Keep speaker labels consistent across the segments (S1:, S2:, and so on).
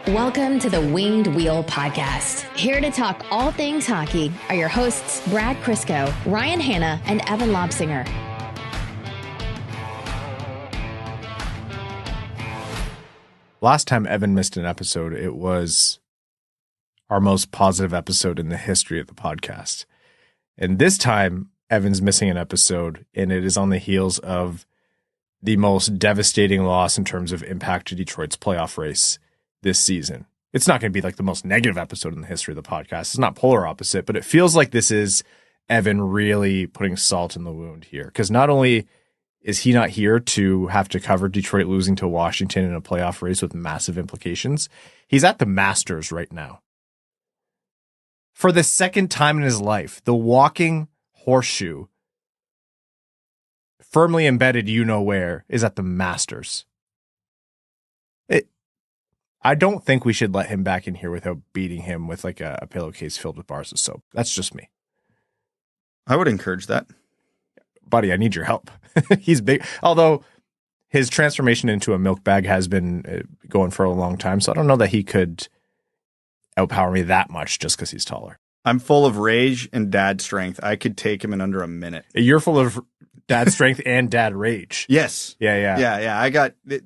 S1: Welcome to the Winged Wheel Podcast. Here to talk all things hockey are your hosts, Brad Crisco, Ryan Hanna, and Evan Lobsinger.
S2: Last time Evan missed an episode, it was our most positive episode in the history of the podcast. And this time, Evan's missing an episode, and it is on the heels of the most devastating loss in terms of impact to Detroit's playoff race this season. It's not going to be like the most negative episode in the history of the podcast. It's not polar opposite, but it feels like this is Evan really putting salt in the wound here. Because not only is he not here to have to cover Detroit losing to Washington in a playoff race with massive implications, he's at the Masters right now. For the second time in his life, the walking horseshoe, firmly embedded you-know-where, is at the Masters. I don't think we should let him back in here without beating him with like a pillowcase filled with bars of soap. That's just me.
S3: I would encourage that.
S2: Buddy, I need your help. He's big. Although his transformation into a milk bag has been going for a long time, so I don't know that he could outpower me that much just because he's taller.
S3: I'm full of rage and dad strength. I could take him in under a minute.
S2: You're full of dad strength and dad rage.
S3: Yes.
S2: Yeah.
S3: I got it.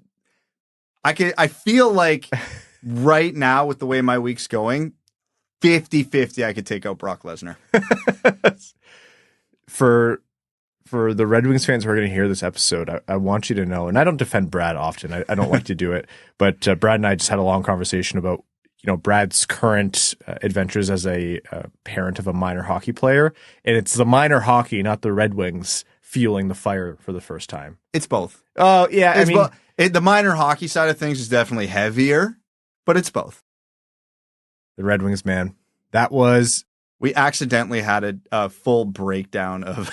S3: I feel like right now with the way my week's going, 50-50 I could take out Brock Lesnar.
S2: For the Red Wings fans who are going to hear this episode, I want you to know, and I don't defend Brad often. I don't like to do it, but Brad and I just had a long conversation about, Brad's current adventures as a parent of a minor hockey player, and it's the minor hockey, not the Red Wings, fueling the fire for the first time.
S3: It's both.
S2: Oh, yeah.
S3: The minor hockey side of things is definitely heavier, but it's both.
S2: The Red Wings, man. That was...
S3: We accidentally had a full breakdown of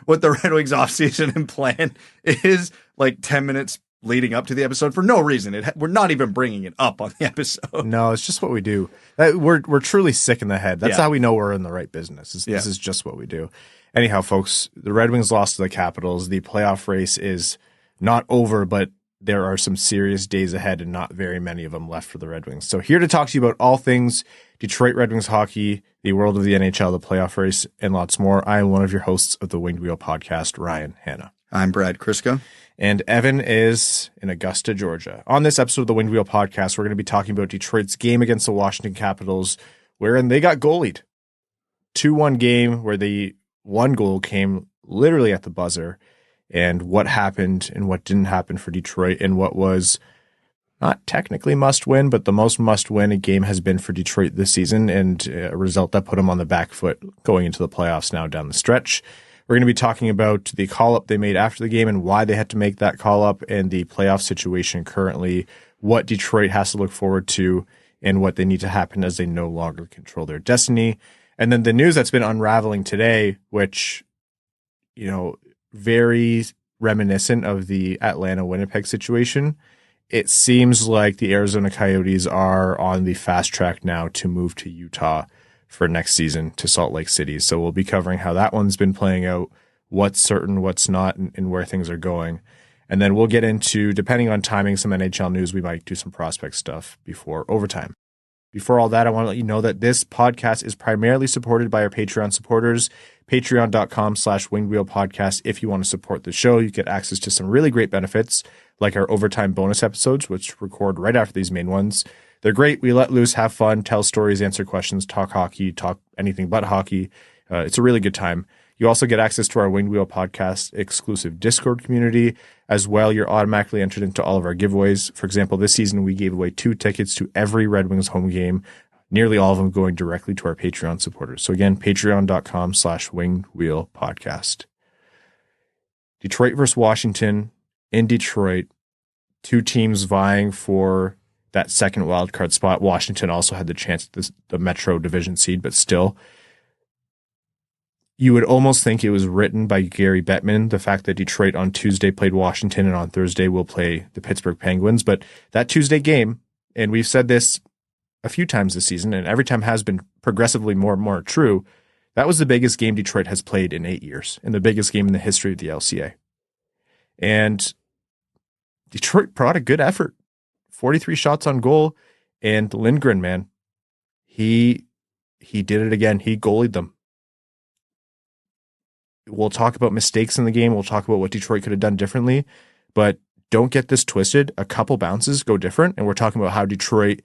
S3: what the Red Wings offseason and plan is, like 10 minutes leading up to the episode for no reason. We're not even bringing it up on the episode.
S2: No, it's just what we do. We're truly sick in the head. That's how we know we're in the right business. This is just what we do. Anyhow, folks, the Red Wings lost to the Capitals. The playoff race is not over, but there are some serious days ahead and not very many of them left for the Red Wings. So here to talk to you about all things Detroit Red Wings hockey, the world of the NHL, the playoff race, and lots more. I am one of your hosts of the Winged Wheel Podcast, Ryan Hanna.
S3: I'm Brad Crisco.
S2: And Evan is in Augusta, Georgia. On this episode of the Winged Wheel Podcast, we're going to be talking about Detroit's game against the Washington Capitals, wherein they got goalied. 2-1 game where the one goal came literally at the buzzer, and what happened and what didn't happen for Detroit, and what was not technically must win, but the most must win a game has been for Detroit this season, and a result that put them on the back foot going into the playoffs now down the stretch. We're going to be talking about the call-up they made after the game and why they had to make that call-up, and the playoff situation currently, what Detroit has to look forward to, and what they need to happen as they no longer control their destiny. And then the news that's been unraveling today, which, very reminiscent of the Atlanta-Winnipeg situation. It seems like the Arizona Coyotes are on the fast track now to move to Utah for next season to Salt Lake City. So we'll be covering how that one's been playing out, what's certain, what's not, and where things are going. And then we'll get into, depending on timing, some NHL news. We might do some prospect stuff before overtime. Before all that, I want to let you know that this podcast is primarily supported by our Patreon supporters, patreon.com/wingedwheelpodcast. If you want to support the show, you get access to some really great benefits, like our overtime bonus episodes, which record right after these main ones. They're great. We let loose, have fun, tell stories, answer questions, talk hockey, talk anything but hockey. It's a really good time. You also get access to our Winged Wheel Podcast exclusive Discord community. As well, you're automatically entered into all of our giveaways. For example, this season we gave away 2 tickets to every Red Wings home game, nearly all of them going directly to our Patreon supporters. So again, patreon.com/wingedwheelpodcast. Detroit versus Washington in Detroit, 2 teams vying for that second wildcard spot. Washington also had the chance at the Metro Division seed, but still, you would almost think it was written by Gary Bettman, the fact that Detroit on Tuesday played Washington and on Thursday will play the Pittsburgh Penguins. But that Tuesday game, and we've said this a few times this season, and every time has been progressively more and more true, that was the biggest game Detroit has played in 8 years, and the biggest game in the history of the LCA. And Detroit brought a good effort 43 shots on goal. And Lindgren, man, he did it again. He goalied them. We'll talk about mistakes in the game. We'll talk about what Detroit could have done differently, but don't get this twisted. A couple bounces go different, and we're talking about how Detroit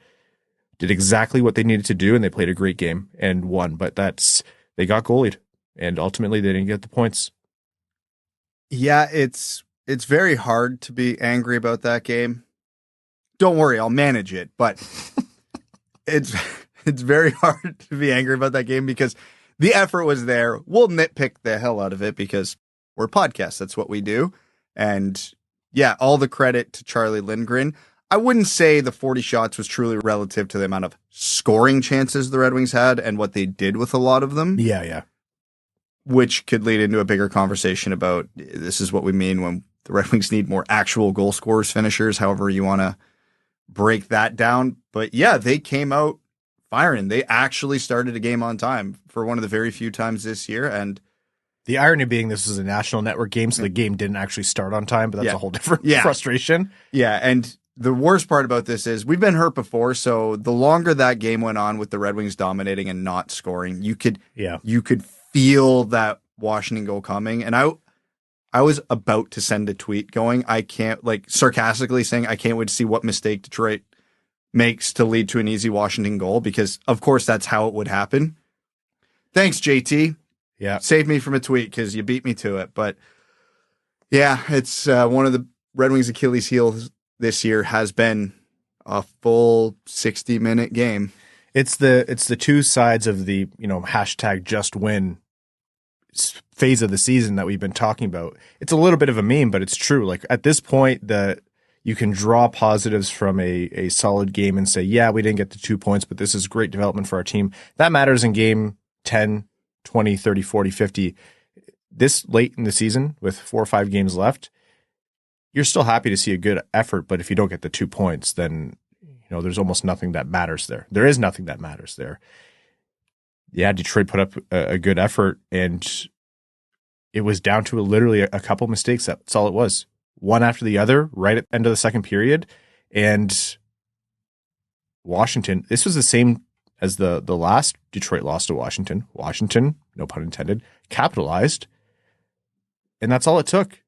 S2: did exactly what they needed to do, and they played a great game and won. But they got goalied, and ultimately they didn't get the points.
S3: Yeah, it's very hard to be angry about that game. Don't worry, I'll manage it. But it's very hard to be angry about that game because the effort was there. We'll nitpick the hell out of it because we're a podcast. That's what we do. And yeah, all the credit to Charlie Lindgren. I wouldn't say the 40 shots was truly relative to the amount of scoring chances the Red Wings had and what they did with a lot of them.
S2: Yeah.
S3: Which could lead into a bigger conversation about this is what we mean when the Red Wings need more actual goal scorers, finishers, however you want to break that down. But yeah, they came out firing. They actually started a game on time for one of the very few times this year. And
S2: the irony being this was a national network game, so the game didn't actually start on time, but that's a whole different frustration.
S3: Yeah, and the worst part about this is we've been hurt before, so the longer that game went on with the Red Wings dominating and not scoring, you could feel that Washington goal coming. And I was about to send a tweet going, I can't, like sarcastically saying, I can't wait to see what mistake Detroit makes to lead to an easy Washington goal, because of course that's how it would happen. Thanks, JT.
S2: Yeah.
S3: Saved me from a tweet because you beat me to it. But yeah, it's one of the Red Wings' Achilles heels this year has been a full 60-minute game.
S2: It's the two sides of the, hashtag just win phase of the season that we've been talking about. It's a little bit of a meme, but it's true. Like at this point that you can draw positives from a solid game and say, yeah, we didn't get the 2 points, but this is great development for our team. That matters in game 10, 20, 30, 40, 50. This late in the season with 4 or 5 games left, you're still happy to see a good effort. But if you don't get the 2 points, then, there's almost nothing that matters there. There is nothing that matters there. Yeah, Detroit put up a good effort, and it was down to literally a couple mistakes. That's all it was. One after the other, right at the end of the second period. And Washington, this was the same as the last Detroit loss to Washington. Washington, no pun intended, capitalized. And that's all it took.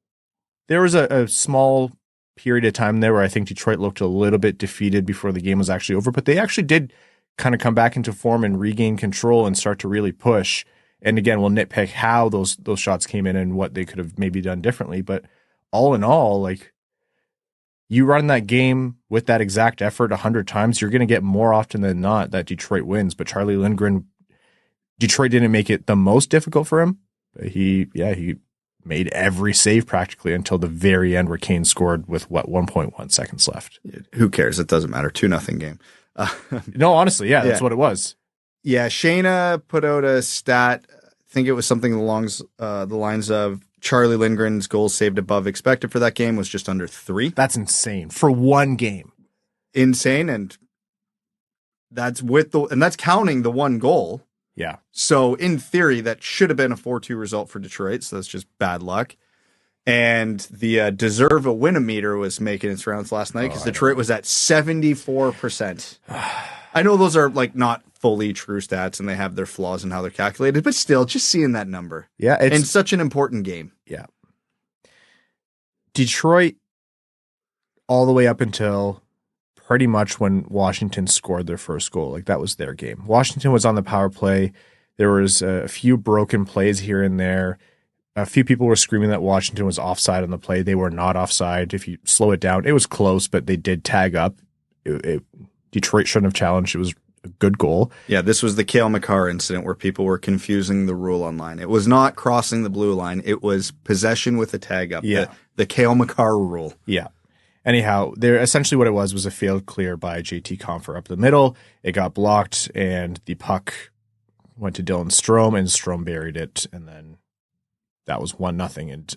S2: There was a small period of time there where I think Detroit looked a little bit defeated before the game was actually over, but they actually did kind of come back into form and regain control and start to really push. And again, we'll nitpick how those shots came in and what they could have maybe done differently. But all in all, like, you run that game with that exact effort 100 times, you're going to get more often than not that Detroit wins. But Charlie Lindgren, Detroit didn't make it the most difficult for him. But he made every save practically until the very end where Kane scored with 1.1 seconds left.
S3: Who cares? It doesn't matter. 2-0 game.
S2: No, honestly, that's what it was.
S3: Yeah, Shayna put out a stat. I think it was something along the lines of Charlie Lindgren's goals saved above expected for that game was just under 3.
S2: That's insane for one game.
S3: Insane, and that's that's counting the one goal.
S2: Yeah.
S3: So in theory, that should have been a 4-2 result for Detroit. So that's just bad luck. And the deserve a win-o-meter was making its rounds last night because Detroit was at 74%. I know those are like not fully true stats and they have their flaws in how they're calculated, but still, just seeing that number.
S2: Yeah.
S3: It's such an important game.
S2: Yeah. Detroit, all the way up until pretty much when Washington scored their first goal, like that was their game. Washington was on the power play. There was a few broken plays here and there. A few people were screaming that Washington was offside on the play. They were not offside. If you slow it down, it was close, but they did tag up. Detroit shouldn't have challenged. It was a good goal.
S3: Yeah, this was the Cale Makar incident where people were confusing the rule online. It was not crossing the blue line. It was possession with a tag up.
S2: Yeah.
S3: The Cale Makar rule.
S2: Yeah. Anyhow, essentially what it was a failed clear by JT Compher up the middle. It got blocked, and the puck went to Dylan Strome, and Strome buried it, and then that was 1-0. And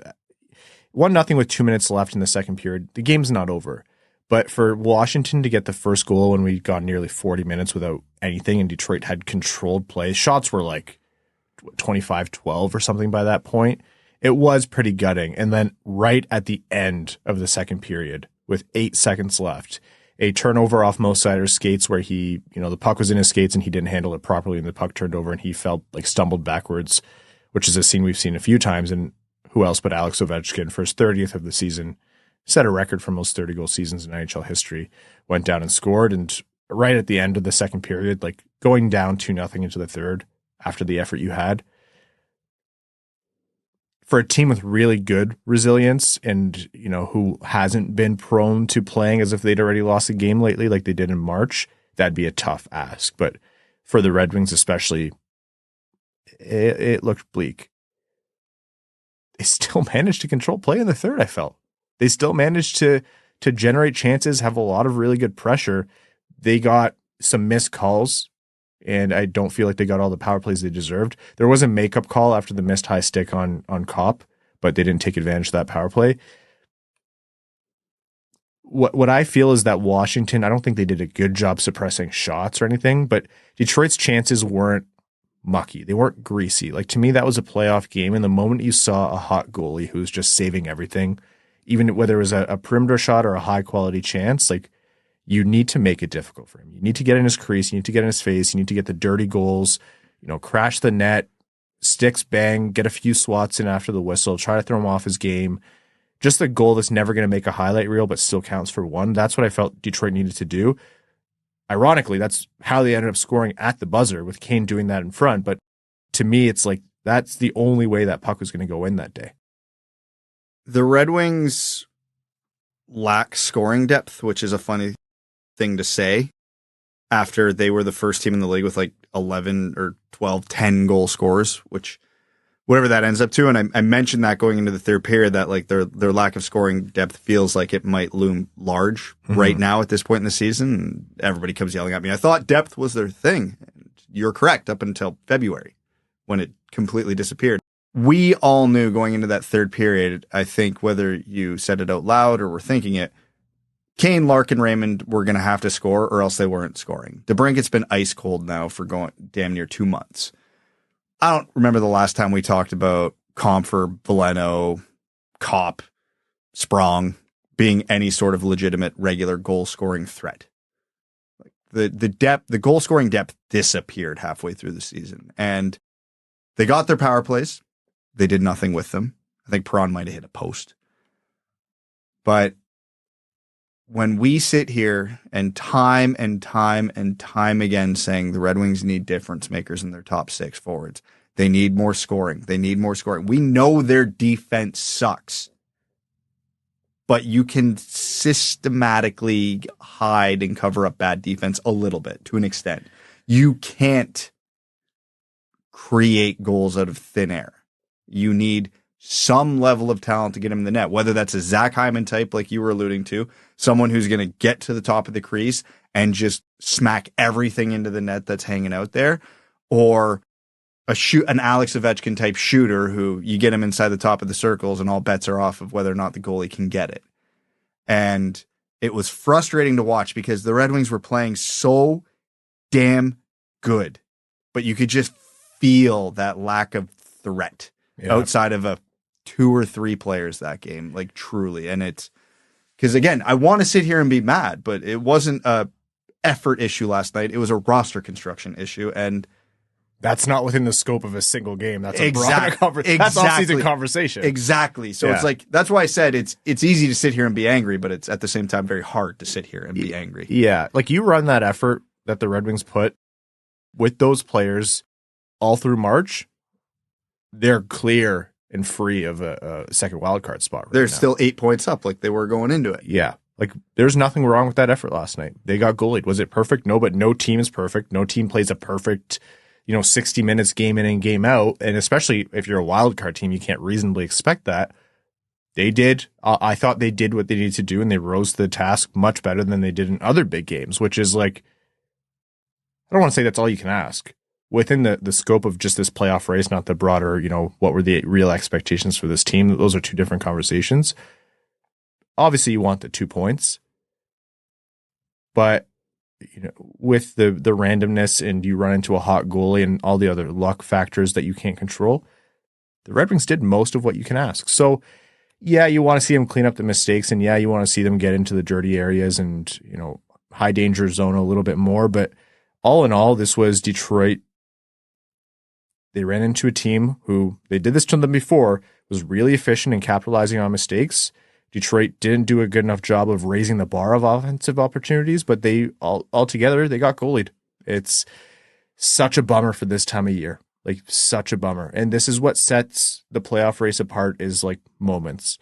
S2: 1-0 with 2 minutes left in the second period. The game's not over. But for Washington to get the first goal when we'd gone nearly 40 minutes without anything, and Detroit had controlled play, shots were like 25-12 or something by that point. It was pretty gutting. And then right at the end of the second period, with 8 seconds left, a turnover off Mo Seider's skates where he, the puck was in his skates and he didn't handle it properly and the puck turned over and he fell, stumbled backwards, which is a scene we've seen a few times. And who else but Alex Ovechkin, for his 30th of the season, set a record for most 30-goal seasons in NHL history, went down and scored. And right at the end of the second period, going down 2-0 into the third after the effort you had, for a team with really good resilience and, who hasn't been prone to playing as if they'd already lost a game lately like they did in March, that'd be a tough ask. But for the Red Wings especially, it looked bleak. They still managed to control play in the third, I felt. They still managed to generate chances, have a lot of really good pressure. They got some missed calls, and I don't feel like they got all the power plays they deserved. There was a makeup call after the missed high stick on Copp, but they didn't take advantage of that power play. What I feel is that Washington, I don't think they did a good job suppressing shots or anything, but Detroit's chances weren't mucky. They weren't greasy. To me, that was a playoff game, and the moment you saw a hot goalie who's just saving everything, even whether it was a perimeter shot or a high-quality chance, you need to make it difficult for him. You need to get in his crease. You need to get in his face. You need to get the dirty goals, crash the net, sticks, bang, get a few swats in after the whistle, try to throw him off his game. Just a goal that's never going to make a highlight reel but still counts for one. That's what I felt Detroit needed to do. Ironically, that's how they ended up scoring at the buzzer with Kane doing that in front. But to me, it's that's the only way that puck was going to go in that day.
S3: The Red Wings lack scoring depth, which is a funny thing to say after they were the first team in the league with 11 or 12 10-goal scorers, which whatever that ends up to. And I mentioned that going into the third period that their lack of scoring depth feels like it might loom large right now at this point in the season. And everybody comes yelling at me. I thought depth was their thing. And you're correct up until February when it completely disappeared. We all knew going into that third period, I think whether you said it out loud or were thinking it, Kane, Larkin, Raymond were going to have to score or else they weren't scoring. DeBrincat's been ice cold now for going damn near 2 months. I don't remember the last time we talked about Compher, Veleno, Copp, Strome being any sort of legitimate regular goal scoring threat. The depth, the goal scoring depth disappeared halfway through the season, and they got their power plays. They did nothing with them. I think Perron might have hit a post, but when we sit here and time again saying the Red Wings need difference makers in their top six forwards, they need more scoring. They need more scoring. We know their defense sucks, but you can systematically hide and cover up bad defense a little bit to an extent. You can't create goals out of thin air. You need some level of talent to get him in the net, whether that's a Zach Hyman type like you were alluding to, someone who's going to get to the top of the crease and just smack everything into the net that's hanging out there, or an Alex Ovechkin type shooter who you get him inside the top of the circles and all bets are off of whether or not the goalie can get it. And it was frustrating to watch because the Red Wings were playing so damn good, but you could just feel that lack of threat outside of a 2 or 3 players that game, truly. And it's because, again, I want to sit here and be mad, but it wasn't a effort issue last night. It was a roster construction issue. And
S2: that's not within the scope of a single game. That's a broader conversation. That's off-season conversation.
S3: Exactly. So it's that's why I said it's easy to sit here and be angry, but it's at the same time very hard to sit here and be angry.
S2: Yeah. You run that effort that the Red Wings put with those players all through March, they're clear and free of a second wildcard spot right
S3: They're
S2: now.
S3: still 8 points up like they were going into it.
S2: Yeah. There's nothing wrong with that effort last night. They got goalied. Was it perfect? No, but no team is perfect. No team plays a perfect 60 minutes game in and game out. And especially if you're a wild card team, you can't reasonably expect that. They did. I thought they did what they needed to do, and they rose to the task much better than they did in other big games, which is I don't want to say that's all you can ask. Within the scope of just this playoff race, not the broader, what were the real expectations for this team? Those are two different conversations. Obviously, you want the 2 points, but with the randomness and you run into a hot goalie and all the other luck factors that you can't control, the Red Wings did most of what you can ask. So, yeah, you want to see them clean up the mistakes, and yeah, you want to see them get into the dirty areas and high danger zone a little bit more. But all in all, this was Detroit. They ran into a team who, they did this to them before, was really efficient in capitalizing on mistakes. Detroit didn't do a good enough job of raising the bar of offensive opportunities, but they altogether they got goalied. It's such a bummer for this time of year. Like, such a bummer. And this is what sets the playoff race apart, is like moments.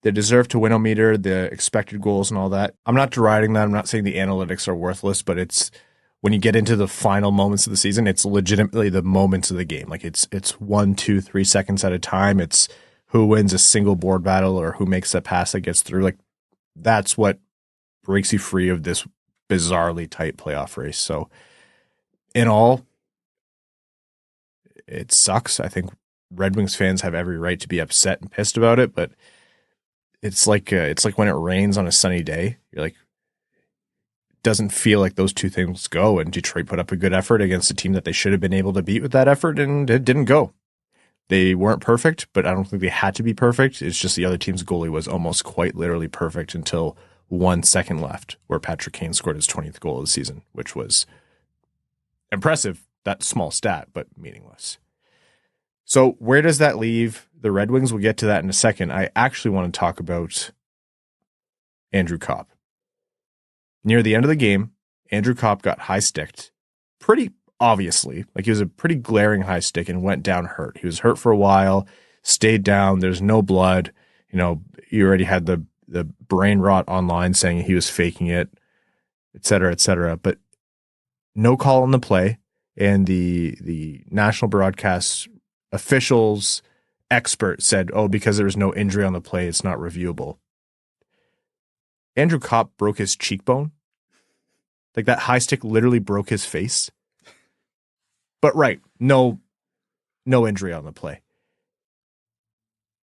S2: The deserve to win-o-meter, the expected goals and all that. I'm not deriding that. I'm not saying the analytics are worthless, but it's when you get into the final moments of the season, it's legitimately the moments of the game. Like, it's 1, 2, 3 seconds at a time. It's who wins a single board battle or who makes that pass that gets through. Like, that's what breaks you free of this bizarrely tight playoff race. So in all, it sucks. I think Red Wings fans have every right to be upset and pissed about it, but it's like when it rains on a sunny day. You're like, it doesn't feel like those two things go. And Detroit put up a good effort against a team that they should have been able to beat with that effort, and it didn't go. They weren't perfect, but I don't think they had to be perfect. It's just the other team's goalie was almost quite literally perfect until 1 second left, where Patrick Kane scored his 20th goal of the season, which was impressive. That small stat, but meaningless. So where does that leave the Red Wings? We'll get to that in a second. I actually want to talk about Andrew Copp. Near the end of the game, Andrew Copp got high-sticked pretty obviously. Like, he was a pretty glaring high stick and went down hurt. He was hurt for a while, stayed down. There's no blood. You know, you already had the brain rot online saying he was faking it, et cetera, et cetera. But no call on the play. And the national broadcast officials expert said, oh, because there was no injury on the play, it's not reviewable. Andrew Copp broke his cheekbone. Like, that high stick literally broke his face. But right, no injury on the play.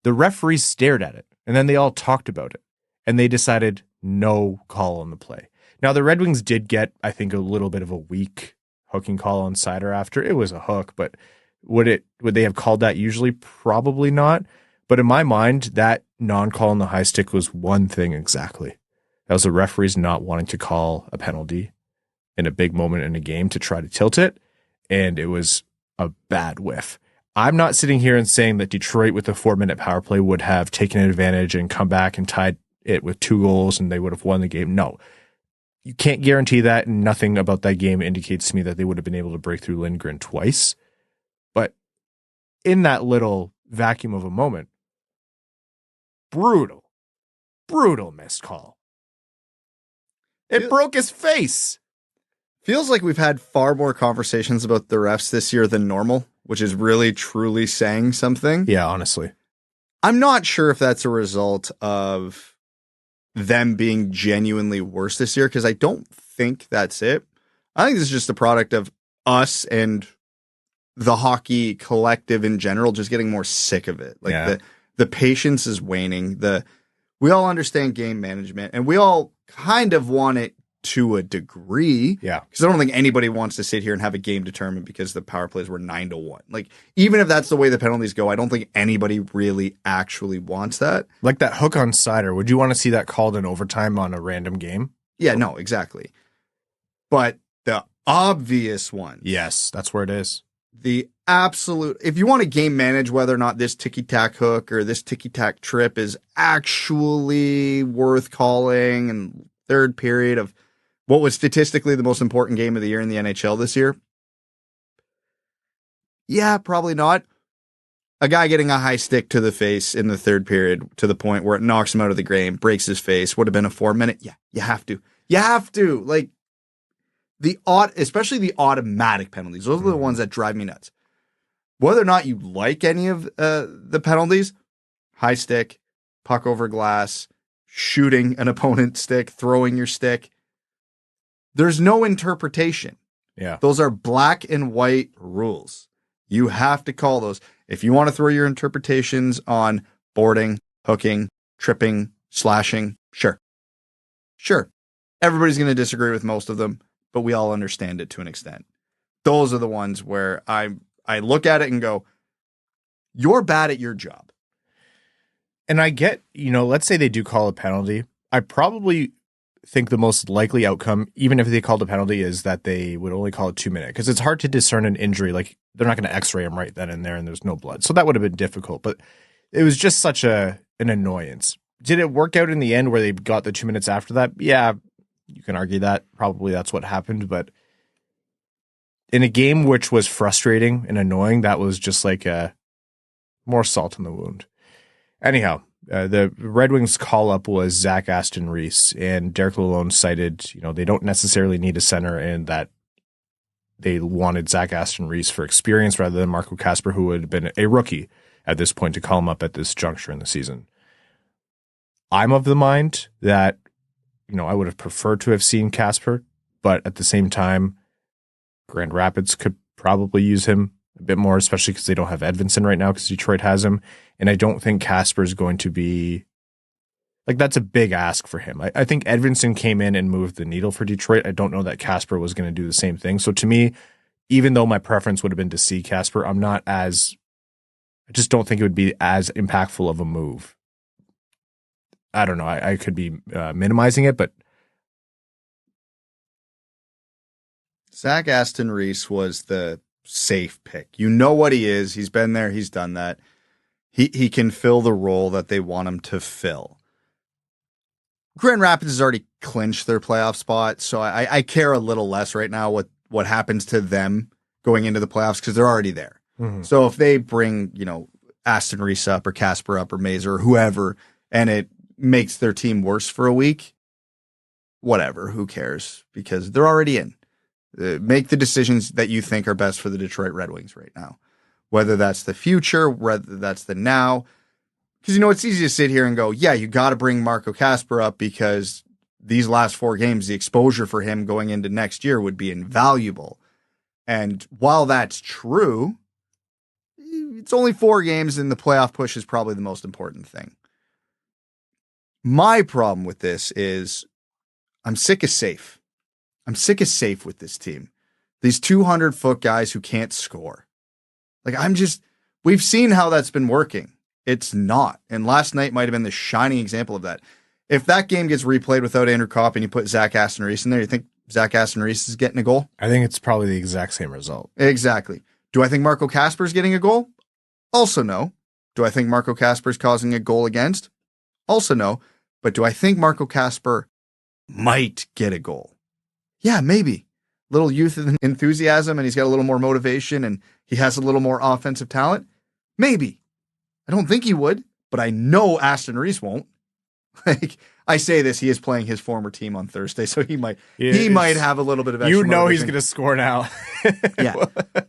S2: The referees stared at it, and then they all talked about it, and they decided no call on the play. Now, the Red Wings did get, I think, a little bit of a weak hooking call on Seider after. It was a hook, but would they have called that usually? Probably not. But in my mind, that non-call on the high stick was one thing exactly. That was the referees not wanting to call a penalty in a big moment in a game to try to tilt it, and it was a bad whiff. I'm not sitting here and saying that Detroit with a 4-minute power play would have taken advantage and come back and tied it with 2 goals and they would have won the game. No, you can't guarantee that, and nothing about that game indicates to me that they would have been able to break through Lindgren twice. But in that little vacuum of a moment, brutal missed call. It broke his face.
S3: Feels like we've had far more conversations about the refs this year than normal, which is really truly saying something.
S2: Yeah, honestly.
S3: I'm not sure if that's a result of them being genuinely worse this year, because I don't think that's it. I think this is just a product of us and the hockey collective in general just getting more sick of it. Like, the patience is waning. We all understand game management, and we all kind of want it to a degree.
S2: Yeah.
S3: Because I don't think anybody wants to sit here and have a game determined because the power plays were 9-1. Like, even if that's the way the penalties go, I don't think anybody really actually wants that.
S2: Like that hook on Seider. Would you want to see that called in overtime on a random game?
S3: Yeah, no, exactly. But the obvious ones.
S2: Yes, that's where it is.
S3: The absolute, if you want to game manage whether or not this ticky-tack hook or this ticky-tack trip is actually worth calling, and third period of what was statistically the most important game of the year in the NHL this year? Yeah, probably not. A guy getting a high stick to the face in the third period to the point where it knocks him out of the game, breaks his face, would have been a 4-minute. Yeah, you have to. You have to. Like, especially the automatic penalties. Those are the ones that drive me nuts. Whether or not you like any of the penalties, high stick, puck over glass, shooting an opponent's stick, throwing your stick, there's no interpretation.
S2: Yeah.
S3: Those are black and white rules. You have to call those. If you want to throw your interpretations on boarding, hooking, tripping, slashing, sure. Everybody's going to disagree with most of them, but we all understand it to an extent. Those are the ones where I look at it and go, you're bad at your job.
S2: And I get, let's say they do call a penalty. I probably think the most likely outcome, even if they called a penalty, is that they would only call it 2 minutes, because it's hard to discern an injury. Like, they're not going to x-ray him right then and there, and there's no blood. So that would have been difficult, but it was just such an annoyance. Did it work out in the end where they got the 2 minutes after that? Yeah, you can argue that. Probably that's what happened, but in a game which was frustrating and annoying, that was just like more salt in the wound. Anyhow, the Red Wings call-up was Zach Aston-Reese, and Derek Lalonde cited, they don't necessarily need a center, and that they wanted Zach Aston-Reese for experience rather than Marco Kasper, who would have been a rookie at this point, to call him up at this juncture in the season. I'm of the mind that, I would have preferred to have seen Kasper, but at the same time, Grand Rapids could probably use him a bit more, especially because they don't have Edvinsson right now because Detroit has him. And I don't think Kasper is going to be that's a big ask for him. I think Edvinsson came in and moved the needle for Detroit. I don't know that Kasper was going to do the same thing. So to me, even though my preference would have been to see Kasper, I just don't think it would be as impactful of a move. I don't know. I could be minimizing it, but
S3: Zach Aston-Reese was the safe pick. You know what he is. He's been there. He's done that. He can fill the role that they want him to fill. Grand Rapids has already clinched their playoff spot, so I care a little less right now what happens to them going into the playoffs because they're already there. Mm-hmm. So if they bring, Aston-Reese up or Kasper up or Mazur or whoever, and it makes their team worse for a week, whatever, who cares? Because they're already in. Make the decisions that you think are best for the Detroit Red Wings right now. Whether that's the future, whether that's the now. Because, it's easy to sit here and go, yeah, you got to bring Marco Kasper up because these last 4 games, the exposure for him going into next year would be invaluable. And while that's true, it's only 4 games and the playoff push is probably the most important thing. My problem with this is I'm sick of safe. I'm sick of safe with this team. These 200-foot guys who can't score. We've seen how that's been working. It's not. And last night might have been the shining example of that. If that game gets replayed without Andrew Copp and you put Zach Aston-Reese in there, you think Zach Aston-Reese is getting a goal?
S2: I think it's probably the exact same result.
S3: Exactly. Do I think Marco Kasper is getting a goal? Also no. Do I think Marco Kasper is causing a goal against? Also no. But do I think Marco Kasper might get a goal? Yeah, maybe. Little youth enthusiasm, and he's got a little more motivation, and he has a little more offensive talent. Maybe. I don't think he would, but I know Aston-Reese won't. I say this, he is playing his former team on Thursday, so he might have a little bit of extra motivation.
S2: He's going to score now.
S3: Yeah.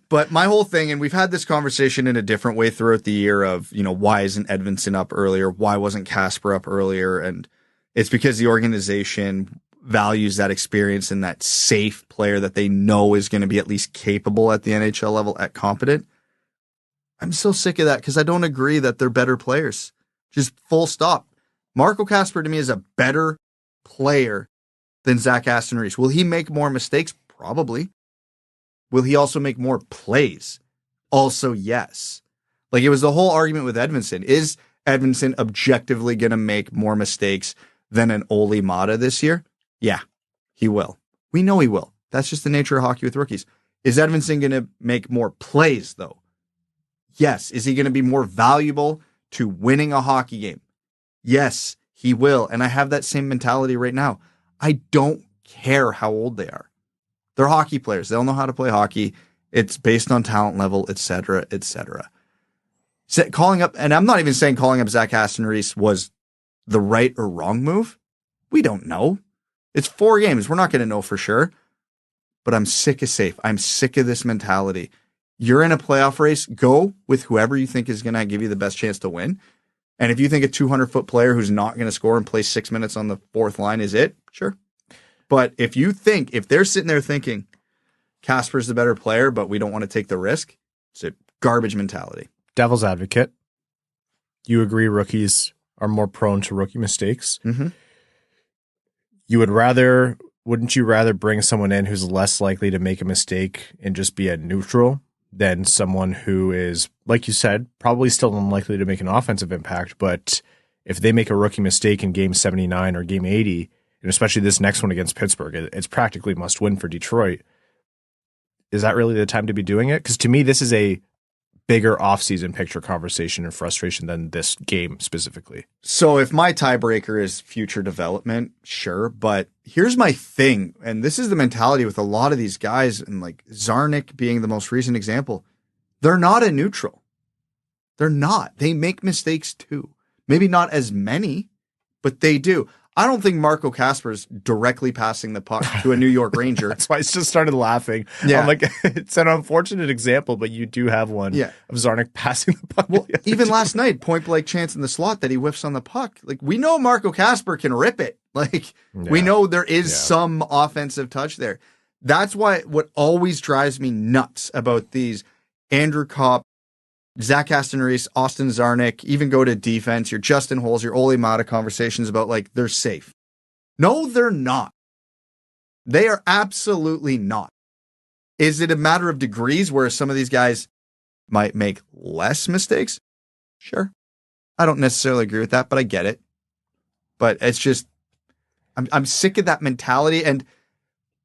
S3: But my whole thing, and we've had this conversation in a different way throughout the year of, why isn't Edvinsson up earlier? Why wasn't Kasper up earlier? And it's because the organization values that experience and that safe player that they know is going to be at least capable at the NHL level, at competent. I'm so sick of that because I don't agree that they're better players. Just full stop. Marco Kasper to me is a better player than Zach Aston-Reese. Will he make more mistakes? Probably. Will he also make more plays? Also, yes. It was the whole argument with Edvinsson. Is Edvinsson objectively going to make more mistakes than an Olli Mata this year? Yeah, he will. We know he will. That's just the nature of hockey with rookies. Is Edvinsson going to make more plays, though? Yes. Is he going to be more valuable to winning a hockey game? Yes, he will. And I have that same mentality right now. I don't care how old they are. They're hockey players. They'll know how to play hockey. It's based on talent level, et cetera, et cetera. Calling up, and I'm not even saying calling up Zach Aston-Reese was the right or wrong move. We don't know. It's 4 games. We're not going to know for sure. But I'm sick of safe. I'm sick of this mentality. You're in a playoff race. Go with whoever you think is going to give you the best chance to win. And if you think a 200-foot player who's not going to score and play 6 minutes on the 4th line is it, sure. But if they're sitting there thinking Kasper's the better player, but we don't want to take the risk, it's a garbage mentality.
S2: Devil's advocate. You agree rookies are more prone to rookie mistakes?
S3: Mm-hmm.
S2: Wouldn't you rather bring someone in who's less likely to make a mistake and just be a neutral than someone who is, like you said, probably still unlikely to make an offensive impact, but if they make a rookie mistake in game 79 or game 80 and especially this next one against Pittsburgh, it's practically must win for Detroit. Is that really the time to be doing it? Because to me, this is a bigger offseason picture conversation and frustration than this game specifically.
S3: So if my tiebreaker is future development, sure. But here's my thing. And this is the mentality with a lot of these guys, and like Zarnik being the most recent example. They're not a neutral. They're not. They make mistakes too. Maybe not as many, but they do. I don't think Marco Kasper's directly passing the puck to a New York Ranger.
S2: That's why I just started laughing.
S3: Yeah.
S2: I'm like, it's an unfortunate example, but you do have one of Zarnik passing the puck.
S3: Well, even last night, point blank chance in the slot that he whiffs on the puck. Like, we know Marco Kasper can rip it. Like, we know there is some offensive touch there. That's why what always drives me nuts about these Andrew Copp, Zach Aston-Reese, Austin Zarnik, even go to defense, your Justin Holes, your Ole Mata conversations about like they're safe. No, they're not. They are absolutely not. Is it a matter of degrees where some of these guys might make less mistakes? Sure. I don't necessarily agree with that, but I get it. But it's just, I'm sick of that mentality, and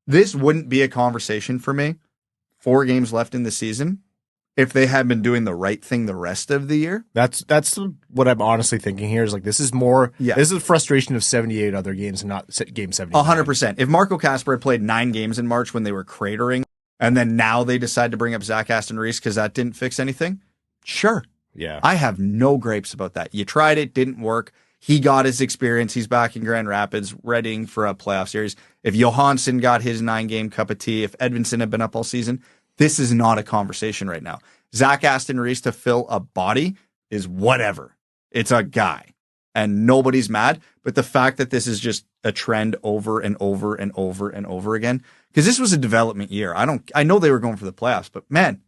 S3: this wouldn't be a conversation for me. 4 games left in the season. If they had been doing the right thing the rest of the year.
S2: That's what I'm honestly thinking here is like, this is more, this is frustration of 78 other games and not game 79.
S3: 100%. If Marco Kasper had played 9 games in March when they were cratering, and then now they decide to bring up Zach Aston-Reese because that didn't fix anything, sure.
S2: Yeah.
S3: I have no grapes about that. You tried it, didn't work. He got his experience. He's back in Grand Rapids, readying for a playoff series. If Johansson got his 9-game cup of tea, if Edvinsson had been up all season, this is not a conversation right now. Zach Aston-Reese to fill a body is whatever. It's a guy. And nobody's mad. But the fact that this is just a trend over and over and over and over again, because this was a development year. I know they were going for the playoffs, but man,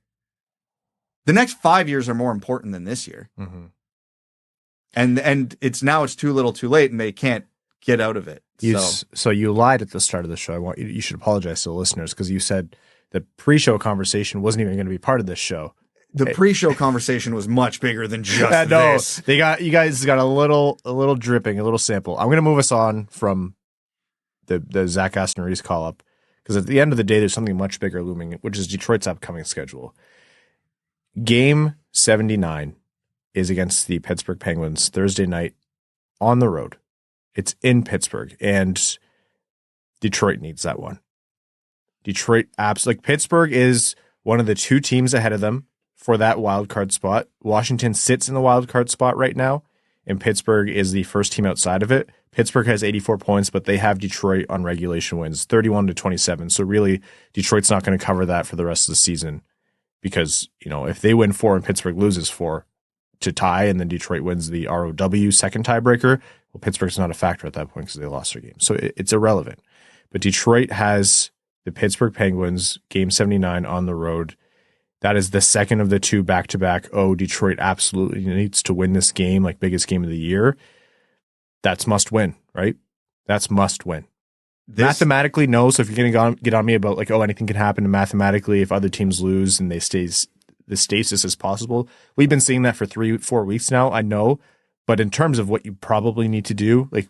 S3: the next 5 years are more important than this year.
S2: Mm-hmm.
S3: And it's too little too late, and they can't get out of it.
S2: So you lied at the start of the show. You should apologize to the listeners, because you said the pre-show conversation wasn't even going to be part of this show.
S3: The pre-show conversation was much bigger than just this.
S2: You guys got a little dripping, a little sample. I'm going to move us on from the Zach Aston-Reese call-up, because at the end of the day, there's something much bigger looming, which is Detroit's upcoming schedule. Game 79 is against the Pittsburgh Penguins Thursday night on the road. It's in Pittsburgh, and Detroit needs that one. Pittsburgh is one of the 2 teams ahead of them for that wild card spot. Washington sits in the wild card spot right now, and Pittsburgh is the first team outside of it. Pittsburgh has 84 points, but they have Detroit on regulation wins, 31-27. So really, Detroit's not going to cover that for the rest of the season, because, if they win 4 and Pittsburgh loses 4 to tie, and then Detroit wins the ROW second tiebreaker, well, Pittsburgh's not a factor at that point because they lost their game. So it's irrelevant. But Detroit has the Pittsburgh Penguins game 79 on the road. That is the second of the 2 back-to-back. Detroit absolutely needs to win this game, like biggest game of the year. That's must win, right? That's must win. Mathematically, no. So if you're going to get on me about like, anything can happen mathematically if other teams lose and they the stasis is possible. We've been seeing that for 3-4 weeks now. I know, but in terms of what you probably need to do, like,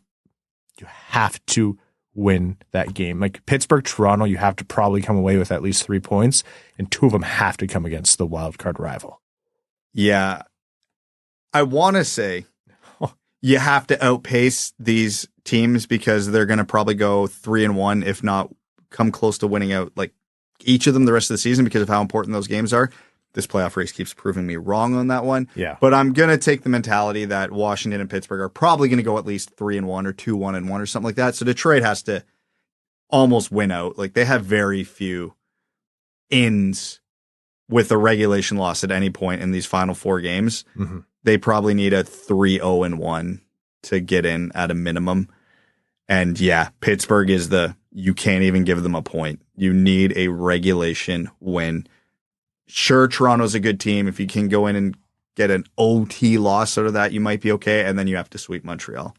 S2: you have to win that game. Like Pittsburgh, Toronto, you have to probably come away with at least 3 points, and 2 of them have to come against the wild card rival.
S3: Yeah. I want to say you have to outpace these teams, because they're going to probably go 3-1, if not come close to winning out like each of them the rest of the season, because of how important those games are. This playoff race keeps proving me wrong on that one.
S2: Yeah.
S3: But I'm going to take the mentality that Washington and Pittsburgh are probably going to go at least 3-1 or 2-1-1 or something like that. So Detroit has to almost win out. Like, they have very few ins with a regulation loss at any point in these final 4 games.
S2: Mm-hmm.
S3: They probably need a 3-0-1 to get in at a minimum. And yeah, Pittsburgh is you can't even give them a point. You need a regulation win. Sure, Toronto's a good team. If you can go in and get an OT loss out of that, you might be okay. And then you have to sweep Montreal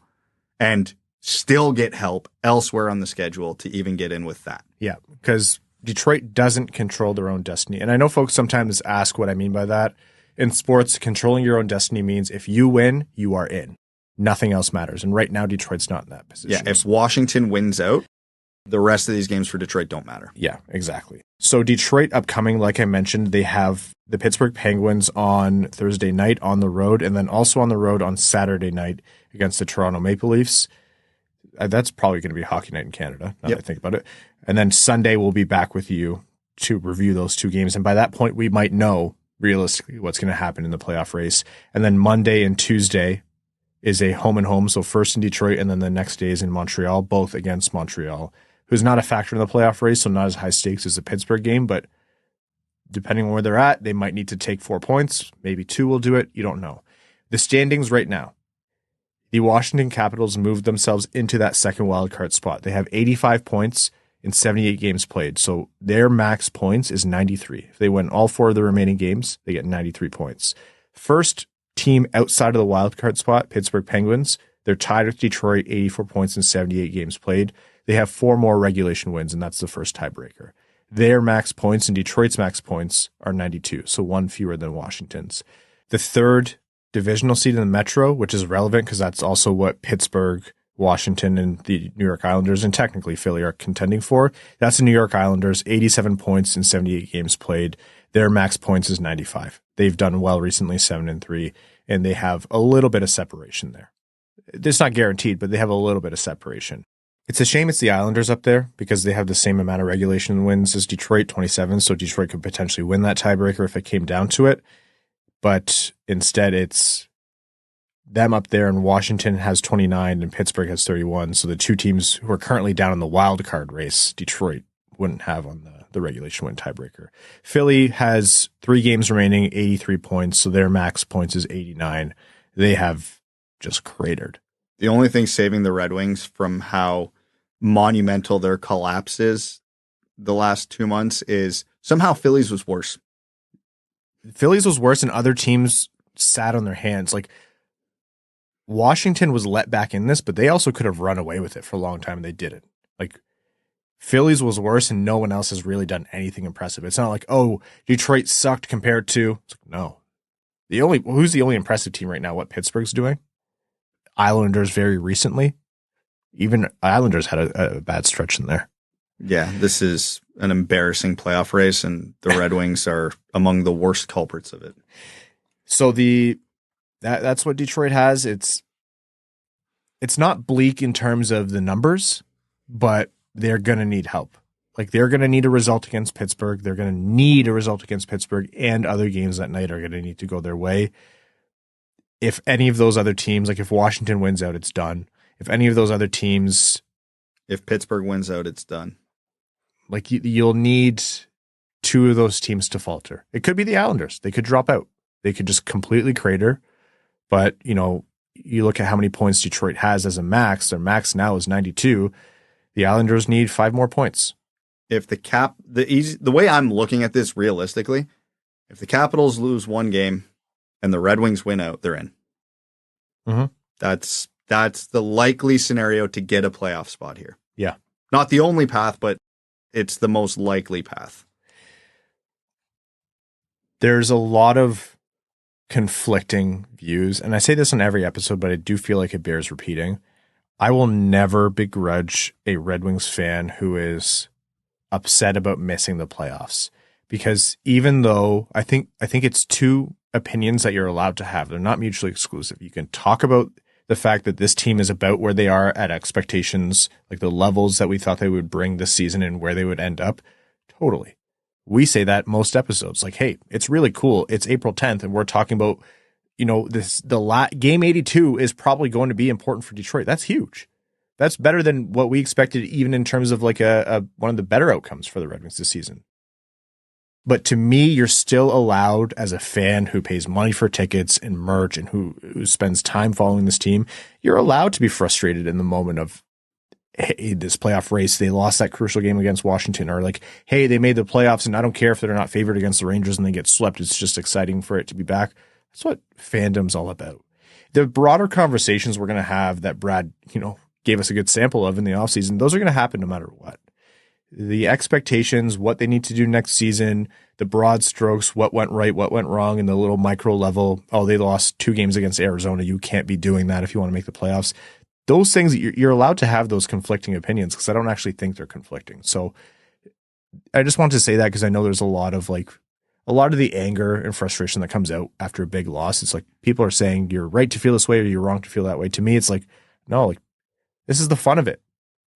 S3: and still get help elsewhere on the schedule to even get in with that.
S2: Yeah, because Detroit doesn't control their own destiny. And I know folks sometimes ask what I mean by that. In sports, controlling your own destiny means if you win, you are in. nothing else matters. And right now, Detroit's not in that position.
S3: Yeah, if Washington wins out, the rest of these games for Detroit don't matter.
S2: Yeah, exactly. So Detroit upcoming, like I mentioned, they have the Pittsburgh Penguins on Thursday night on the road, and then also on the road on Saturday night against the Toronto Maple Leafs. That's probably going to be Hockey Night in Canada, now that I think about it. And then Sunday we'll be back with you to review those two games. And by that point, we might know realistically what's going to happen in the playoff race. And then Monday and Tuesday is a home and home. So first in Detroit, and then the next day is in Montreal, both against Montreal, who's not a factor in the playoff race, so not as high stakes as the Pittsburgh game, but depending on where they're at, they might need to take 4 points. Maybe 2 will do it. You don't know. The standings right now, the Washington Capitals moved themselves into that second wildcard spot. They have 85 points in 78 games played, so their max points is 93. If they win all 4 of the remaining games, they get 93 points. First team outside of the wildcard spot, Pittsburgh Penguins, they're tied with Detroit, 84 points in 78 games played. They have 4 more regulation wins, and that's the first tiebreaker. Their max points and Detroit's max points are 92, so 1 fewer than Washington's. The third divisional seed in the Metro, which is relevant because that's also what Pittsburgh, Washington, and the New York Islanders, and technically Philly, are contending for. That's the New York Islanders, 87 points in 78 games played. Their max points is 95. They've done well recently, 7-3, and they have a little bit of separation there. It's not guaranteed, but they have a little bit of separation. It's a shame it's the Islanders up there because they have the same amount of regulation wins as Detroit, 27, so Detroit could potentially win that tiebreaker if it came down to it. But instead, it's them up there, and Washington has 29 and Pittsburgh has 31. So the two teams who are currently down in the wild card race, Detroit wouldn't have on the regulation win tiebreaker. Philly has 3 games remaining, 83 points, so their max points is 89. They have just cratered.
S3: The only thing saving the Red Wings from how monumental their collapse is the last 2 months is somehow Phillies was worse.
S2: Phillies was worse, and other teams sat on their hands. Like, Washington was let back in this, but they also could have run away with it for a long time, and they didn't. Like, Phillies was worse, and no one else has really done anything impressive. It's not like, oh, Detroit sucked compared to... It's like, no. Who's the only impressive team right now? What Pittsburgh's doing? Islanders very recently. Even Islanders had a bad stretch in there.
S3: Yeah, this is an embarrassing playoff race, and the Red Wings are among the worst culprits of it.
S2: So that's what Detroit has. It's not bleak in terms of the numbers, but they're going to need help. Like, they're going to need a result against Pittsburgh. They're going to need a result against Pittsburgh, and other games that night are going to need to go their way. If any of those other teams, like if Washington wins out, it's done. If any of those other teams...
S3: If Pittsburgh wins out, it's done.
S2: Like, you'll need 2 of those teams to falter. It could be the Islanders. They could drop out. They could just completely crater. But, you look at how many points Detroit has as a max. Their max now is 92. The Islanders need 5 more points.
S3: If the way I'm looking at this realistically, if the Capitals lose 1 game and the Red Wings win out, they're in.
S2: Mm-hmm.
S3: That's the likely scenario to get a playoff spot here.
S2: Yeah.
S3: Not the only path, but it's the most likely path.
S2: There's a lot of conflicting views, and I say this on every episode, but I do feel like it bears repeating. I will never begrudge a Red Wings fan who is upset about missing the playoffs, because even though I think it's 2 opinions that you're allowed to have, they're not mutually exclusive. You can talk about the fact that this team is about where they are at expectations, like the levels that we thought they would bring this season and where they would end up. Totally. We say that most episodes, like, hey, it's really cool. It's April 10th and we're talking about, game 82 is probably going to be important for Detroit. That's huge. That's better than what we expected, even in terms of like a one of the better outcomes for the Red Wings this season. But to me, you're still allowed, as a fan who pays money for tickets and merch and who spends time following this team, you're allowed to be frustrated in the moment of, hey, this playoff race, they lost that crucial game against Washington, or like, hey, they made the playoffs and I don't care if they're not favored against the Rangers and they get swept. It's just exciting for it to be back. That's what fandom's all about. The broader conversations we're going to have that Brad, gave us a good sample of in the offseason, those are going to happen no matter what. The expectations, what they need to do next season the broad strokes, what went right, what went wrong, and the little micro level, oh, they lost 2 games against Arizona. You can't be doing that if you want to make the playoffs. Those things, you're allowed to have those conflicting opinions because I don't actually think they're conflicting. So I just want to say that because I know there's a lot of the anger and frustration that comes out after a big loss. It's like people are saying you're right to feel this way or you're wrong to feel that way. To me, it's like, no, like this is the fun of it.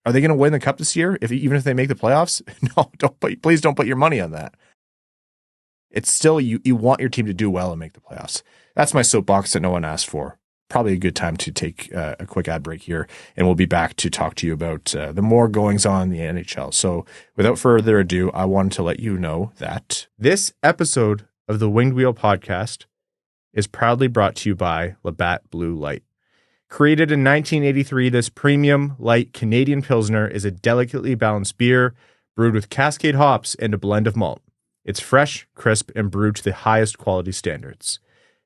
S2: Are they going to win the cup this year? Even if they make the playoffs? No, please don't put your money on that. It's still, you want your team to do well and make the playoffs. That's my soapbox that no one asked for. Probably a good time to take a quick ad break here, and we'll be back to talk to you about the more goings on in the NHL. So without further ado, I wanted to let you know that this episode of the Winged Wheel podcast is proudly brought to you by Labatt Blue Light. Created in 1983, this premium light Canadian Pilsner is a delicately balanced beer brewed with Cascade hops and a blend of malt. It's fresh, crisp, and brewed to the highest quality standards.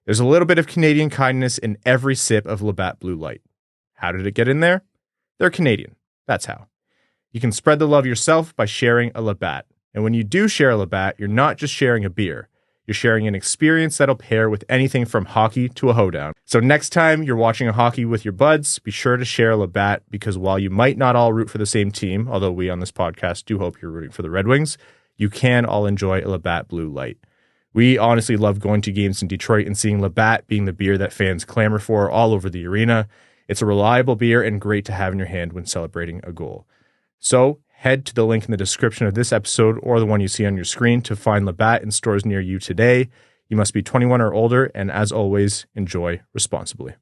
S2: There's a little bit of Canadian kindness in every sip of Labatt Blue Light. How did it get in there? They're Canadian. That's how. You can spread the love yourself by sharing a Labatt. And when you do share a Labatt, you're not just sharing a beer. You're sharing an experience that'll pair with anything from hockey to a hoedown. So next time you're watching a hockey with your buds, be sure to share a Labatt because while you might not all root for the same team, although we on this podcast do hope you're rooting for the Red Wings, you can all enjoy a Labatt Blue Light. We honestly love going to games in Detroit and seeing Labatt being the beer that fans clamor for all over the arena. It's a reliable beer and great to have in your hand when celebrating a goal. So head to the link in the description of this episode or the one you see on your screen to find Labatt in stores near you today. You must be 21 or older, and as always, enjoy responsibly.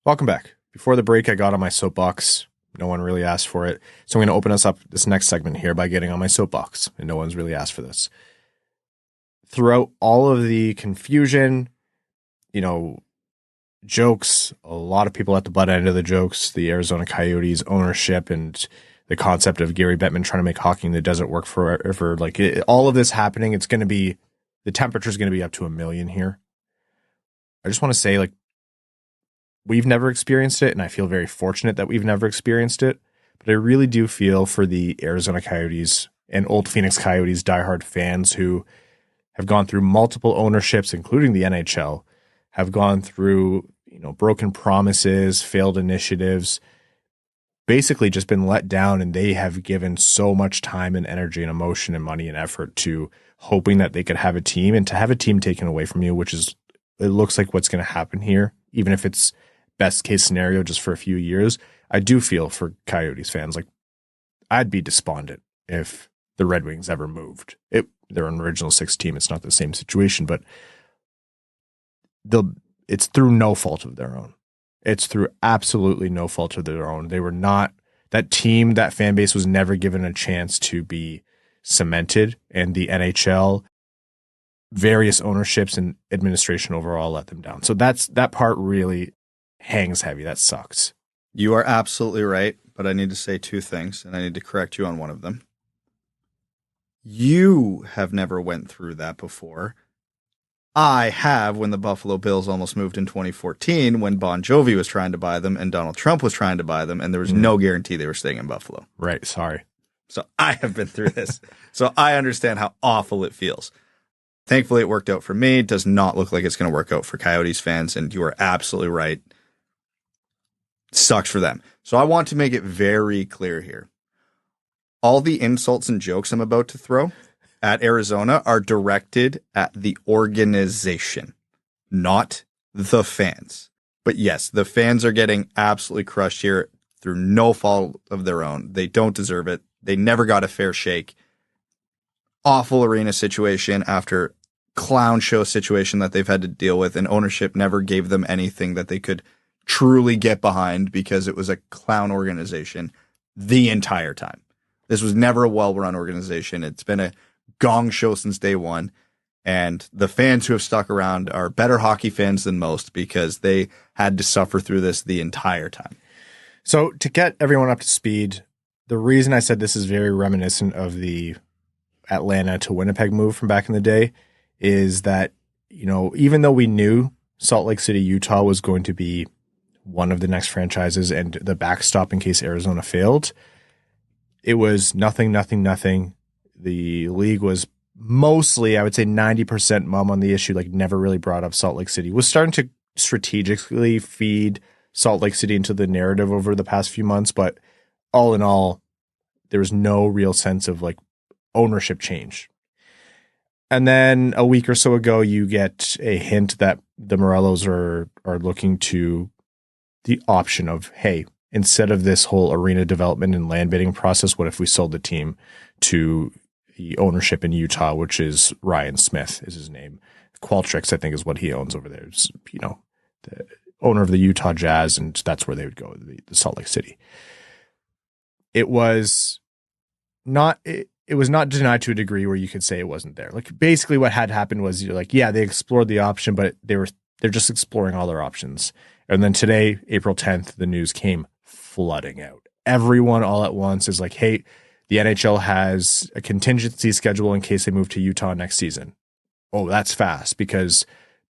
S2: Welcome back. Before the break, I got on my soapbox. No one really asked for it. So I'm going to open us up this next segment here by getting on my soapbox, and no one's really asked for this. Throughout all of the confusion, jokes, a lot of people at the butt end of the jokes, the Arizona Coyotes ownership and the concept of Gary Bettman trying to make hockey in the desert work forever, all of this happening, it's going to be, the temperature is going to be up to 1 million here. I just want to say, we've never experienced it, and I feel very fortunate that we've never experienced it, but I really do feel for the Arizona Coyotes and old Phoenix Coyotes diehard fans who have gone through multiple ownerships, including the NHL, have gone through, broken promises, failed initiatives, basically just been let down, and they have given so much time and energy and emotion and money and effort to hoping that they could have a team, and to have a team taken away from you, which is, it looks like what's going to happen here, even if it's best case scenario just for a few years. I do feel for Coyotes fans, I'd be despondent if the Red Wings ever moved. They're an original 6 team. It's not the same situation, but it's through no fault of their own. It's through absolutely no fault of their own. They were not, that team, that fan base was never given a chance to be cemented, and the NHL, various ownerships and administration overall let them down. So that part really hangs heavy. That sucks.
S3: You are absolutely right, but I need to say 2 things, and I need to correct you on one of them. You have never went through that before. I have, when the Buffalo Bills almost moved in 2014, when Bon Jovi was trying to buy them and Donald Trump was trying to buy them, and there was no guarantee they were staying in Buffalo.
S2: Right, sorry.
S3: So I have been through this. So I understand how awful it feels. Thankfully, it worked out for me. It does not look like it's going to work out for Coyotes fans, and you are absolutely right. It sucks for them. So I want to make it very clear here. All the insults and jokes I'm about to throw at Arizona are directed at the organization, not the fans. But yes, the fans are getting absolutely crushed here through no fault of their own. They don't deserve it. They never got a fair shake. Awful arena situation after clown show situation that they've had to deal with, and ownership never gave them anything that they could truly get behind because it was a clown organization the entire time. This was never a well-run organization. It's been a gong show since day one, and the fans who have stuck around are better hockey fans than most because they had to suffer through this the entire time.
S2: So to get everyone up to speed, the reason I said this is very reminiscent of the Atlanta to Winnipeg move from back in the day is that, even though we knew Salt Lake City, Utah was going to be one of the next franchises and the backstop in case Arizona failed, it was nothing. The league was mostly, I would say 90% mum on the issue, like never really brought up Salt Lake City, was starting to strategically feed Salt Lake City into the narrative over the past few months. But all in all, there was no real sense of like ownership change. And then a week or so ago, you get a hint that the Meruelos are looking to the option of, hey, instead of this whole arena development and land bidding process, what if we sold the team to the ownership in Utah, which is Ryan Smith is his name. Qualtrics, I think, is what he owns over there. It's, the owner of the Utah Jazz, and that's where they would go, the Salt Lake City. It was not denied to a degree where you could say it wasn't there. Like basically what had happened was you're like, yeah, they explored the option, but they're just exploring all their options. And then today, April 10th, the news came flooding out. Everyone all at once is like, hey, the NHL has a contingency schedule in case they move to Utah next season. Oh, that's fast, because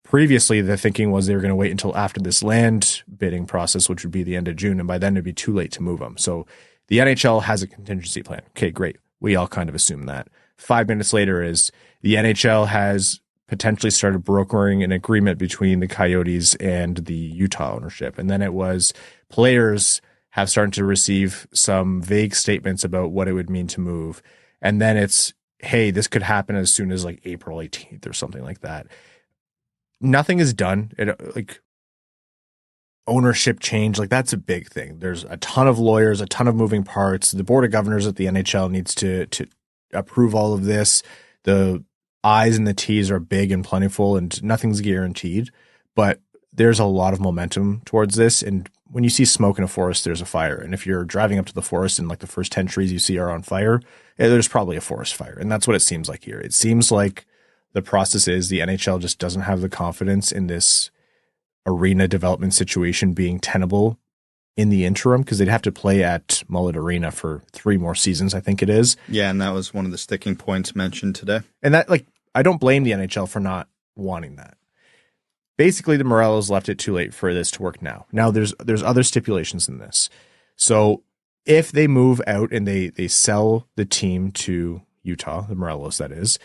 S2: previously the thinking was they were going to wait until after this land bidding process, which would be the end of June. And by then it'd be too late to move them. So the NHL has a contingency plan. Okay, great. We all kind of assume that. 5 minutes later is the NHL has potentially started brokering an agreement between the Coyotes and the Utah ownership. And then it was players have started to receive some vague statements about what it would mean to move. And then it's, hey, this could happen as soon as like April 18th or something like that. Nothing is done. Ownership change, like that's a big thing. There's a ton of lawyers, a ton of moving parts. The board of governors at the NHL needs to approve all of this. The I's and the T's are big and plentiful, and nothing's guaranteed, but there's a lot of momentum towards this. And when you see smoke in a forest, there's a fire. And if you're driving up to the forest and like the first 10 trees you see are on fire, there's probably a forest fire. And that's what it seems like here. It seems like the process is the NHL just doesn't have the confidence in this arena development situation being tenable in the interim, because they'd have to play at Mullet Arena for 3 more seasons, I think it is.
S3: Yeah, and that was one of the sticking points mentioned today.
S2: And that, like, I don't blame the NHL for not wanting that. Basically, the Meruelos left it too late for this to work now. Now, there's other stipulations in this. So if they move out and they sell the team to Utah, the Meruelos, that is,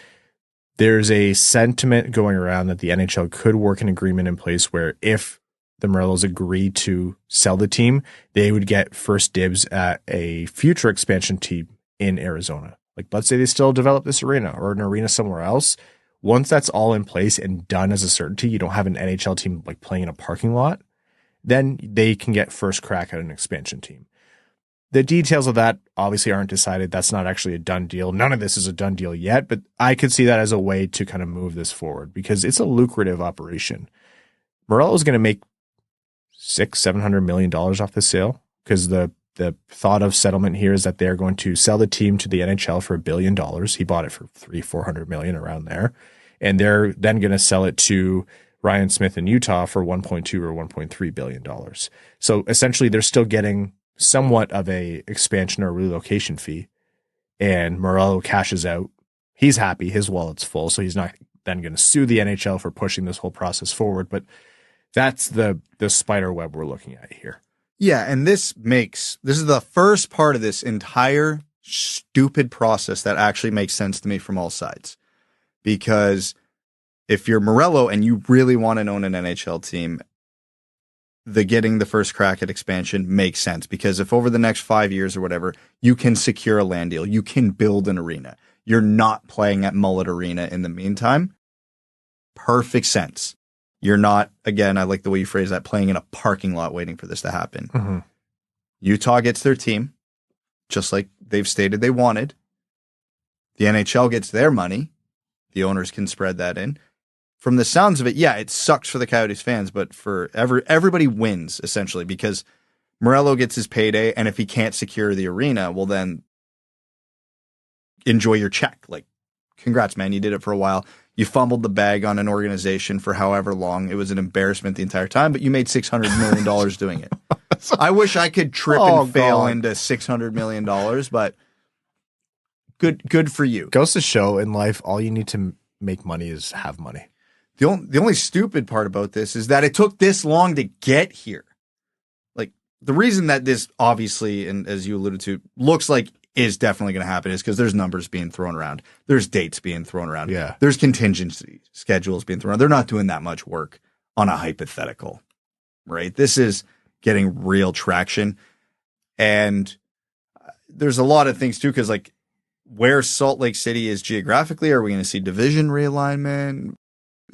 S2: there's a sentiment going around that the NHL could work an agreement in place where if the Meruelos agree to sell the team, they would get first dibs at a future expansion team in Arizona. Like, let's say they still develop this arena or an arena somewhere else. Once that's all in place and done as a certainty, you don't have an NHL team like playing in a parking lot, then they can get first crack at an expansion team. The details of that obviously aren't decided. That's not actually a done deal. None of this is a done deal yet, but I could see that as a way to kind of move this forward because it's a lucrative operation. Meruelo is going to make $600-700 million off the sale, because the thought of settlement here is that they're going to sell the team to the NHL for $1 billion. He bought it for $300-400 million around there. And they're then going to sell it to Ryan Smith in Utah for $1.2 or $1.3 billion. So essentially they're still getting somewhat of a expansion or relocation fee, and Meruelo cashes out. He's happy. His wallet's full. So he's not then going to sue the NHL for pushing this whole process forward. But that's the spider web we're looking at here.
S3: Yeah, and this is the first part of this entire stupid process that actually makes sense to me from all sides. Because if you're Meruelo and you really want to own an NHL team, the getting the first crack at expansion makes sense. Because if over the next 5 years or whatever, you can secure a land deal, you can build an arena, you're not playing at Mullet Arena in the meantime, perfect sense. You're not, again, I like the way you phrase that, playing in a parking lot waiting for this to happen. Mm-hmm. Utah gets their team, just like they've stated they wanted. The NHL gets their money. The owners can spread that in. From the sounds of it, yeah, it sucks for the Coyotes fans, but for everybody wins, essentially, because Meruelo gets his payday, and if he can't secure the arena, well, then enjoy your check. Like, congrats, man, you did it for a while. You fumbled the bag on an organization for however long. It was an embarrassment the entire time, but you made $600 million doing it. I wish I could trip and fail into $600 million, but good for you.
S2: Goes to show in life, all you need to make money is have money.
S3: The only stupid part about this is that it took this long to get here. Like, the reason that this obviously, and as you alluded to, looks like is definitely going to happen is because there's numbers being thrown around. There's dates being thrown around.
S2: Yeah.
S3: There's contingency schedules being thrown around. They're not doing that much work on a hypothetical, right? This is getting real traction. And there's a lot of things too, because like where Salt Lake City is geographically, are we going to see division realignment,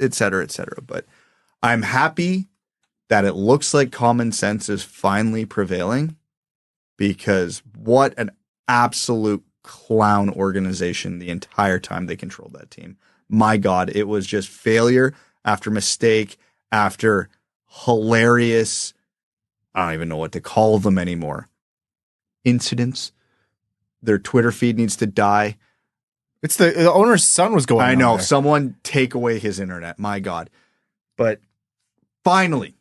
S3: et cetera, et cetera. But I'm happy that it looks like common sense is finally prevailing, because what an absolute clown organization the entire time they controlled that team. My God, it was just failure after mistake after hilarious, I don't even know what to call them anymore, incidents. Their Twitter feed needs to die.
S2: It's the owner's son was going on.
S3: I know.
S2: There.
S3: Someone take away his internet. My God. But finally,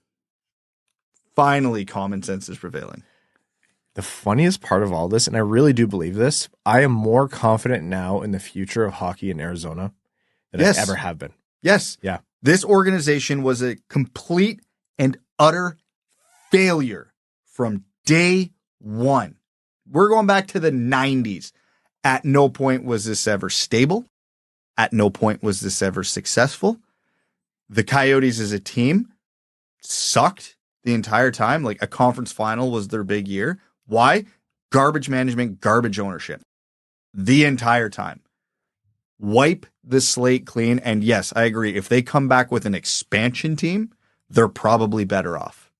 S3: common sense is prevailing.
S2: The funniest part of all this, and I really do believe this, I am more confident now in the future of hockey in Arizona than I ever have been.
S3: Yes.
S2: Yeah.
S3: This organization was a complete and utter failure from day one. We're going back to the 90s. At no point was this ever stable. At no point was this ever successful. The Coyotes as a team sucked the entire time. Like a conference final was their big year. Why? Garbage management, garbage ownership. The entire time. Wipe the slate clean. And yes, I agree. If they come back with an expansion team, they're probably better off.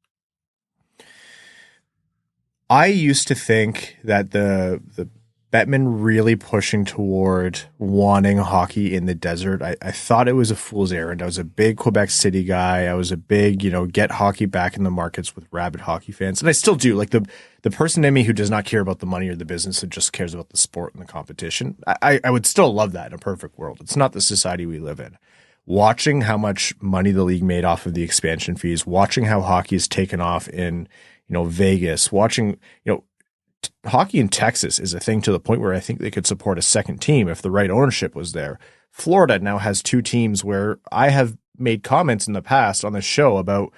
S2: I used to think that the Bettman really pushing toward wanting hockey in the desert. I thought it was a fool's errand. I was a big Quebec City guy. I was a big, get hockey back in the markets with rabid hockey fans. And I still do. Like the person in me who does not care about the money or the business and just cares about the sport and the competition. I would still love that in a perfect world. It's not the society we live in. Watching how much money the league made off of the expansion fees, watching how hockey is taken off in, Vegas, watching, hockey in Texas is a thing to the point where I think they could support a second team if the right ownership was there. Florida now has two teams where I have made comments in the past on the show about,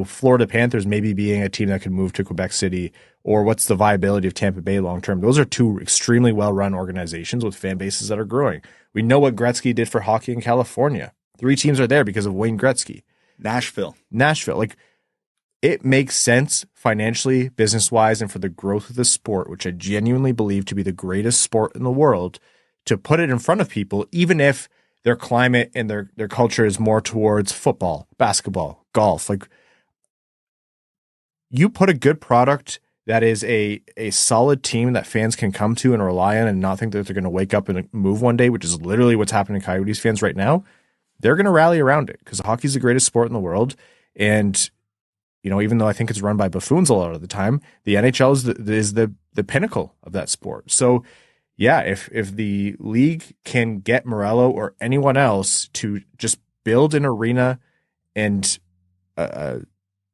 S2: Florida Panthers maybe being a team that could move to Quebec City, or what's the viability of Tampa Bay long term. Those are two extremely well-run organizations with fan bases that are growing. We know what Gretzky did for hockey in California. 3 teams are there because of Wayne Gretzky.
S3: Nashville.
S2: Like, it makes sense financially, business-wise, and for the growth of the sport, which I genuinely believe to be the greatest sport in the world, to put it in front of people, even if their climate and their culture is more towards football, basketball, golf. Like, you put a good product that is a solid team that fans can come to and rely on and not think that they're going to wake up and move one day, which is literally what's happening to Coyotes fans right now, they're going to rally around it because hockey's the greatest sport in the world. And even though I think it's run by buffoons a lot of the time, the NHL is the pinnacle of that sport. So, yeah, if the league can get Meruelo or anyone else to just build an arena and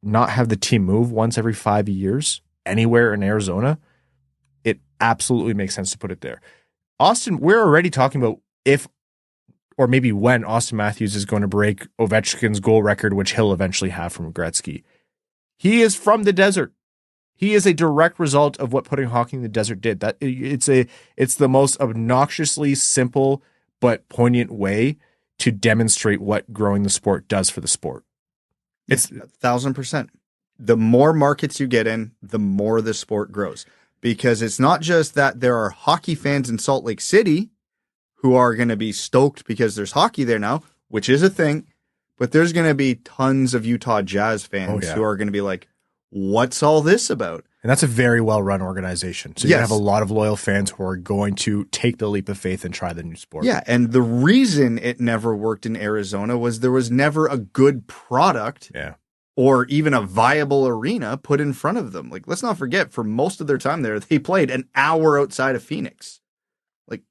S2: not have the team move once every 5 years anywhere in Arizona, it absolutely makes sense to put it there. Austin, we're already talking about if or maybe when Austin Matthews is going to break Ovechkin's goal record, which he'll eventually have from Gretzky. He is from the desert. He is a direct result of what putting hockey in the desert did. That it's the most obnoxiously simple but poignant way to demonstrate what growing the sport does for the sport.
S3: It's 1,000%. The more markets you get in, the more the sport grows. Because it's not just that there are hockey fans in Salt Lake City who are going to be stoked because there's hockey there now, which is a thing. But there's going to be tons of Utah Jazz fans who are going to be like, what's all this about?
S2: And that's a very well-run organization. So you have a lot of loyal fans who are going to take the leap of faith and try the new sport.
S3: Yeah, and the reason it never worked in Arizona was there was never a good product or even a viable arena put in front of them. Like, let's not forget, for most of their time there, they played an hour outside of Phoenix. Like,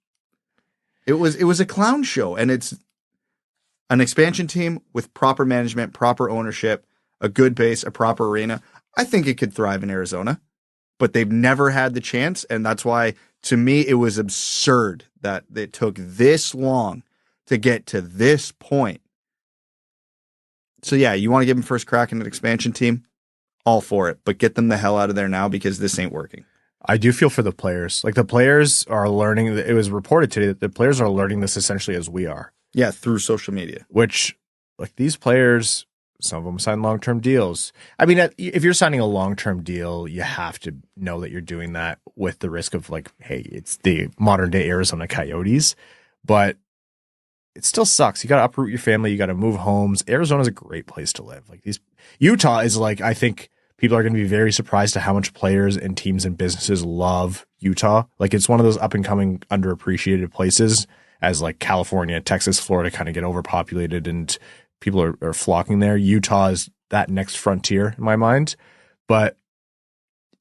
S3: it was a clown show, and it's an expansion team with proper management, proper ownership, a good base, a proper arena. I think it could thrive in Arizona, but they've never had the chance. And that's why, to me, it was absurd that it took this long to get to this point. So yeah, you want to give them first crack in an expansion team? All for it, but get them the hell out of there now because this ain't working.
S2: I do feel for the players. Like, the players are learning. It was reported today that the players are learning this essentially as we are.
S3: Yeah, through social media.
S2: Which, like, these players, some of them sign long-term deals. I mean, if you're signing a long-term deal, you have to know that you're doing that with the risk of, like, hey, it's the modern-day Arizona Coyotes. But it still sucks. You got to uproot your family. You got to move homes. Arizona's a great place to live. Like, Utah is, like, I think people are going to be very surprised to how much players and teams and businesses love Utah. Like, it's one of those up-and-coming, underappreciated places as, like, California, Texas, Florida kind of get overpopulated and people are flocking there. Utah is that next frontier in my mind. But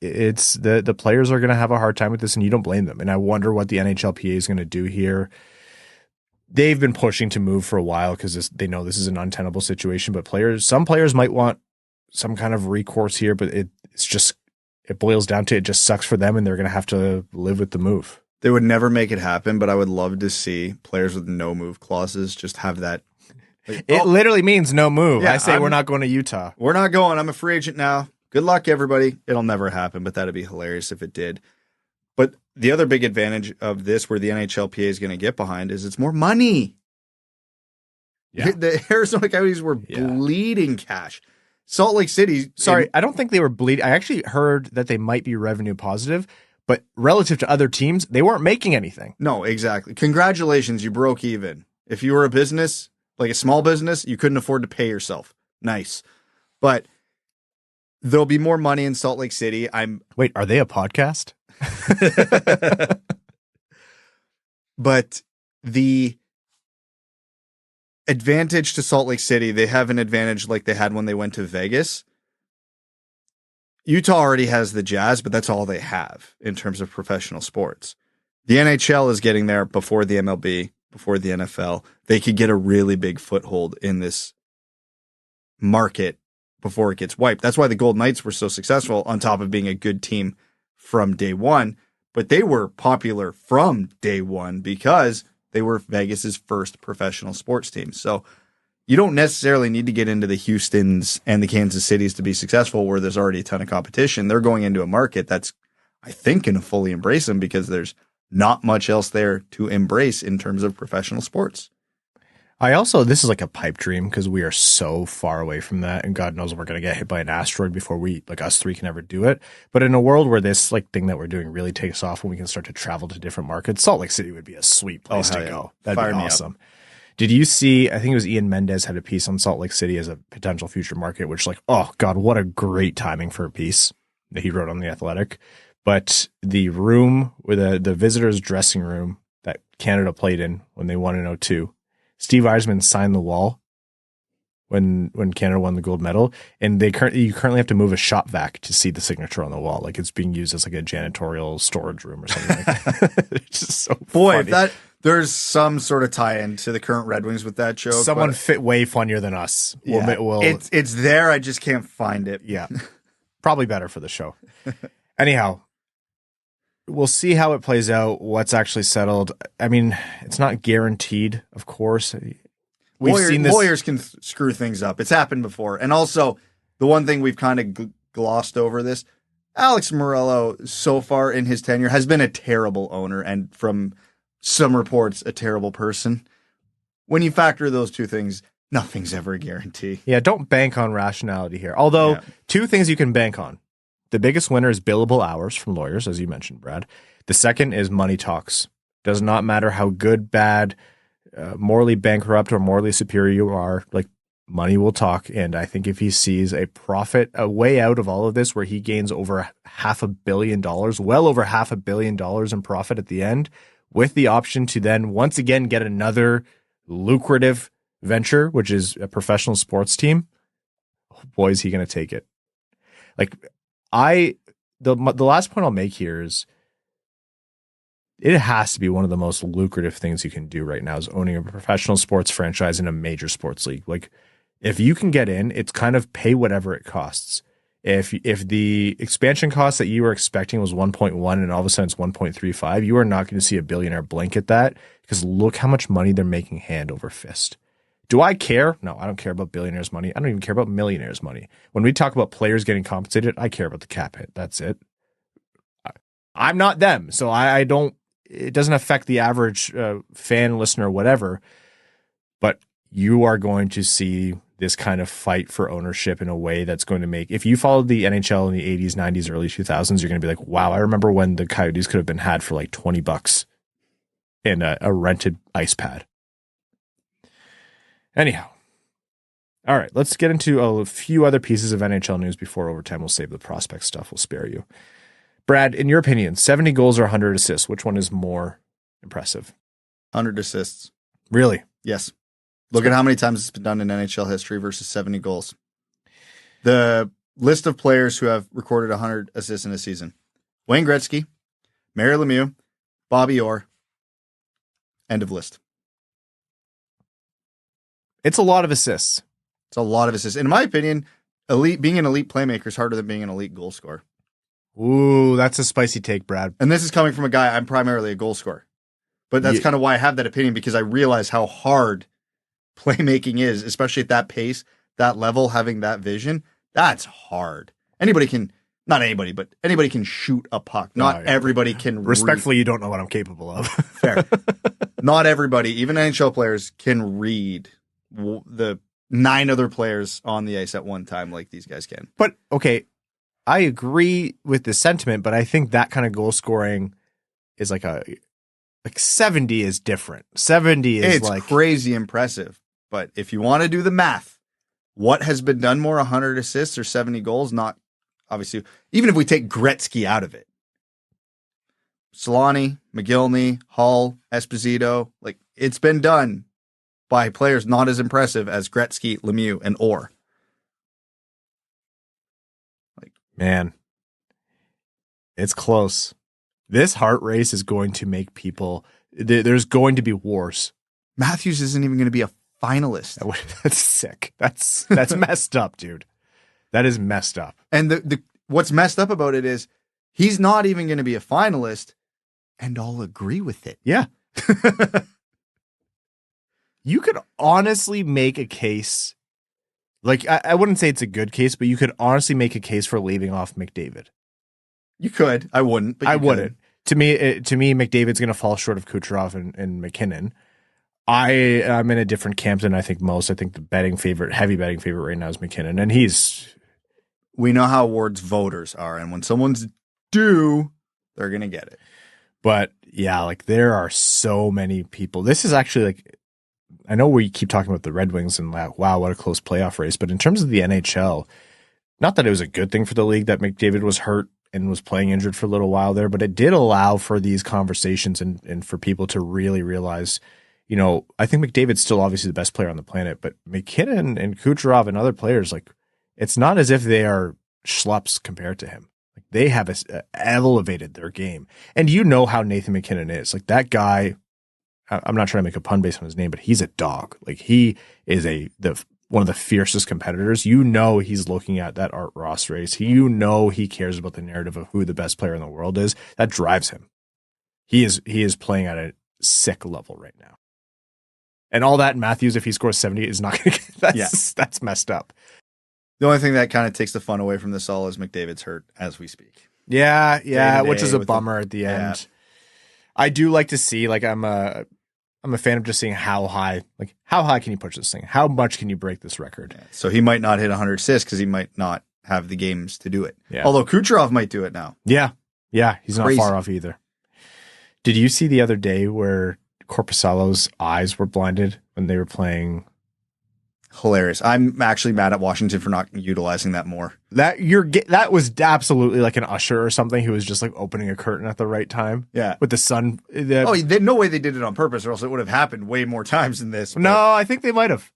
S2: it's the players are going to have a hard time with this, and you don't blame them. And I wonder what the NHLPA is going to do here. They've been pushing to move for a while because they know this is an untenable situation. But some players might want some kind of recourse here, but it boils down to it just sucks for them, and they're going to have to live with the move.
S3: They would never make it happen, but I would love to see players with no move clauses just have that. Like,
S2: it literally means no move.
S3: Yeah,
S2: I say we're not going to Utah.
S3: We're not going. I'm a free agent now. Good luck, everybody. It'll never happen, but that'd be hilarious if it did. But the other big advantage of this, where the NHLPA is going to get behind, is it's more money. Yeah. The Arizona Coyotes were bleeding cash. Salt Lake City.
S2: Sorry, I don't think they were bleeding. I actually heard that they might be revenue positive, but relative to other teams, they weren't making anything.
S3: No, exactly. Congratulations, you broke even. If you were a business, like a small business, you couldn't afford to pay yourself. Nice. But there'll be more money in Salt Lake City.
S2: Wait, are they a podcast?
S3: But the advantage to Salt Lake City, they have an advantage like they had when they went to Vegas. Utah already has the Jazz, but that's all they have in terms of professional sports. The NHL is getting there before the MLB, before the NFL. They could get a really big foothold in this market before it gets wiped. That's why the Golden Knights were so successful, on top of being a good team from day one. But they were popular from day one because they were Vegas's first professional sports team. So you don't necessarily need to get into the Houstons and the Kansas Cities to be successful, where there's already a ton of competition. They're going into a market that's, I think, going to fully embrace them because there's not much else there to embrace in terms of professional sports.
S2: This is like a pipe dream because we are so far away from that, and God knows we're going to get hit by an asteroid before us three can ever do it. But in a world where this like thing that we're doing really takes off, when we can start to travel to different markets, Salt Lake City would be a sweet place to go. That'd be awesome. Did you see, I think it was Ian Mendez had a piece on Salt Lake City as a potential future market, which oh God, what a great timing for a piece that he wrote on The Athletic. But the room, where the visitors' dressing room that Canada played in when they won in 2002, Steve Yzerman signed the wall when Canada won the gold medal, and you currently have to move a shop vac to see the signature on the wall. Like, it's being used as like a janitorial storage room or something like that. It's just so funny.
S3: There's some sort of tie-in to the current Red Wings with that joke.
S2: Someone fit way funnier than us.
S3: Yeah, it's there. I just can't find it.
S2: Yeah, probably better for the show. Anyhow, we'll see how it plays out, what's actually settled. I mean, it's not guaranteed, of course.
S3: Lawyers can screw things up. It's happened before. And also, the one thing we've kind of glossed over this, Alex Meruelo, so far in his tenure, has been a terrible owner, and from some reports, a terrible person. When you factor those two things, nothing's ever a guarantee.
S2: Yeah, don't bank on rationality here. Although, two things you can bank on. The biggest winner is billable hours from lawyers, as you mentioned, Brad. The second is money talks. Does not matter how good, bad, morally bankrupt, or morally superior you are, like, money will talk. And I think if he sees a profit, a way out of all of this, where he gains over $500 million, well over $500 million in profit at the end, with the option to then once again get another lucrative venture, which is a professional sports team, oh boy, is he going to take it. Like, the last point I'll make here is, it has to be one of the most lucrative things you can do right now, is owning a professional sports franchise in a major sports league. Like, if you can get in, it's kind of pay whatever it costs. If the expansion cost that you were expecting was 1.1 and all of a sudden it's 1.35, you are not going to see a billionaire blink at that, because look how much money they're making hand over fist. Do I care? No, I don't care about billionaires' money. I don't even care about millionaires' money. When we talk about players getting compensated, I care about the cap hit. That's it. I'm not them, so I don't. It doesn't affect the average fan, listener, whatever. But you are going to see this kind of fight for ownership in a way that's going to make. If you followed the NHL in the 80s, 90s, early 2000s, you're going to be like, "Wow, I remember when the Coyotes could have been had for like $20 in a rented ice pad." Anyhow. All right, let's get into a few other pieces of NHL news before overtime. We'll save the prospect stuff. We'll spare you. Brad, in your opinion, 70 goals or 100 assists, which one is more impressive?
S3: 100 assists.
S2: Really?
S3: Yes. Look at how many times it's been done in NHL history versus 70 goals. The list of players who have recorded 100 assists in a season. Wayne Gretzky, Mario Lemieux, Bobby Orr. End of list.
S2: It's a lot of assists.
S3: It's a lot of assists. In my opinion, being an elite playmaker is harder than being an elite goal scorer.
S2: Ooh, that's a spicy take, Brad.
S3: And this is coming from a guy, I'm primarily a goal scorer. But that's kind of why I have that opinion, because I realize how hard playmaking is, especially at that pace, that level, having that vision. That's hard. Anybody can shoot a puck. Not everybody can.
S2: Respectfully, you don't know what I'm capable of.
S3: Fair. Not everybody, even NHL players, can read the 9 other players on the ice at one time like these guys can.
S2: But, okay, I agree with the sentiment, but I think that kind of goal scoring is like 70 is different. 70 is
S3: it's crazy impressive. But if you want to do the math, what has been done more, 100 assists or 70 goals? Not obviously, even if we take Gretzky out of it. Solani, McGillney, Hull, Esposito, like it's been done by players not as impressive as Gretzky, Lemieux, and Orr.
S2: Man, it's close. This Hart race is going to make people. There's going to be wars.
S3: Matthews isn't even going to be a finalist.
S2: That's sick. That's messed up, dude. That is messed up.
S3: And the what's messed up about it is he's not even going to be a finalist, and I'll agree with it.
S2: Yeah. You could honestly make a case. Like, I wouldn't say it's a good case, but you could honestly make a case for leaving off McDavid.
S3: You could. I wouldn't. But
S2: I wouldn't. To me, McDavid's going to fall short of Kucherov and MacKinnon. I'm in a different camp than I think most. I think the heavy betting favorite right now is MacKinnon, and
S3: we know how awards voters are, and when someone's due, they're going to get it.
S2: But yeah, like there are so many people. This is actually like, I know we keep talking about the Red Wings and like, wow, what a close playoff race. But in terms of the NHL, not that it was a good thing for the league that McDavid was hurt and was playing injured for a little while there, but it did allow for these conversations and for people to really realize, you know, I think McDavid's still obviously the best player on the planet, but MacKinnon and Kucherov and other players, like, it's not as if they are schlups compared to him. Like, they have elevated their game. And you know how Nathan MacKinnon is. Like, that guy, I'm not trying to make a pun based on his name, but he's a dog. Like, he is one of the fiercest competitors. You know he's looking at that Art Ross race. You know he cares about the narrative of who the best player in the world is. That drives him. He is playing at a sick level right now. And all that Matthews, if he scores 70, is not going to get that's messed up.
S3: The only thing that kind of takes the fun away from this all is McDavid's hurt as we speak.
S2: Yeah, which is a bummer at the end. Yeah. I do like to see, like, I'm a fan of just seeing how high can you push this thing? How much can you break this record?
S3: Yeah. So he might not hit 100 assists because he might not have the games to do it.
S2: Yeah.
S3: Although Kucherov might do it now.
S2: Yeah, he's not far off either. Did you see the other day where Korpisalo's eyes were blinded when they were playing?
S3: Hilarious. I'm actually mad at Washington for not utilizing that more.
S2: That was absolutely like an usher or something who was just like opening a curtain at the right time.
S3: Yeah.
S2: With the sun.
S3: No way they did it on purpose, or else it would have happened way more times than this.
S2: No, I think they might have.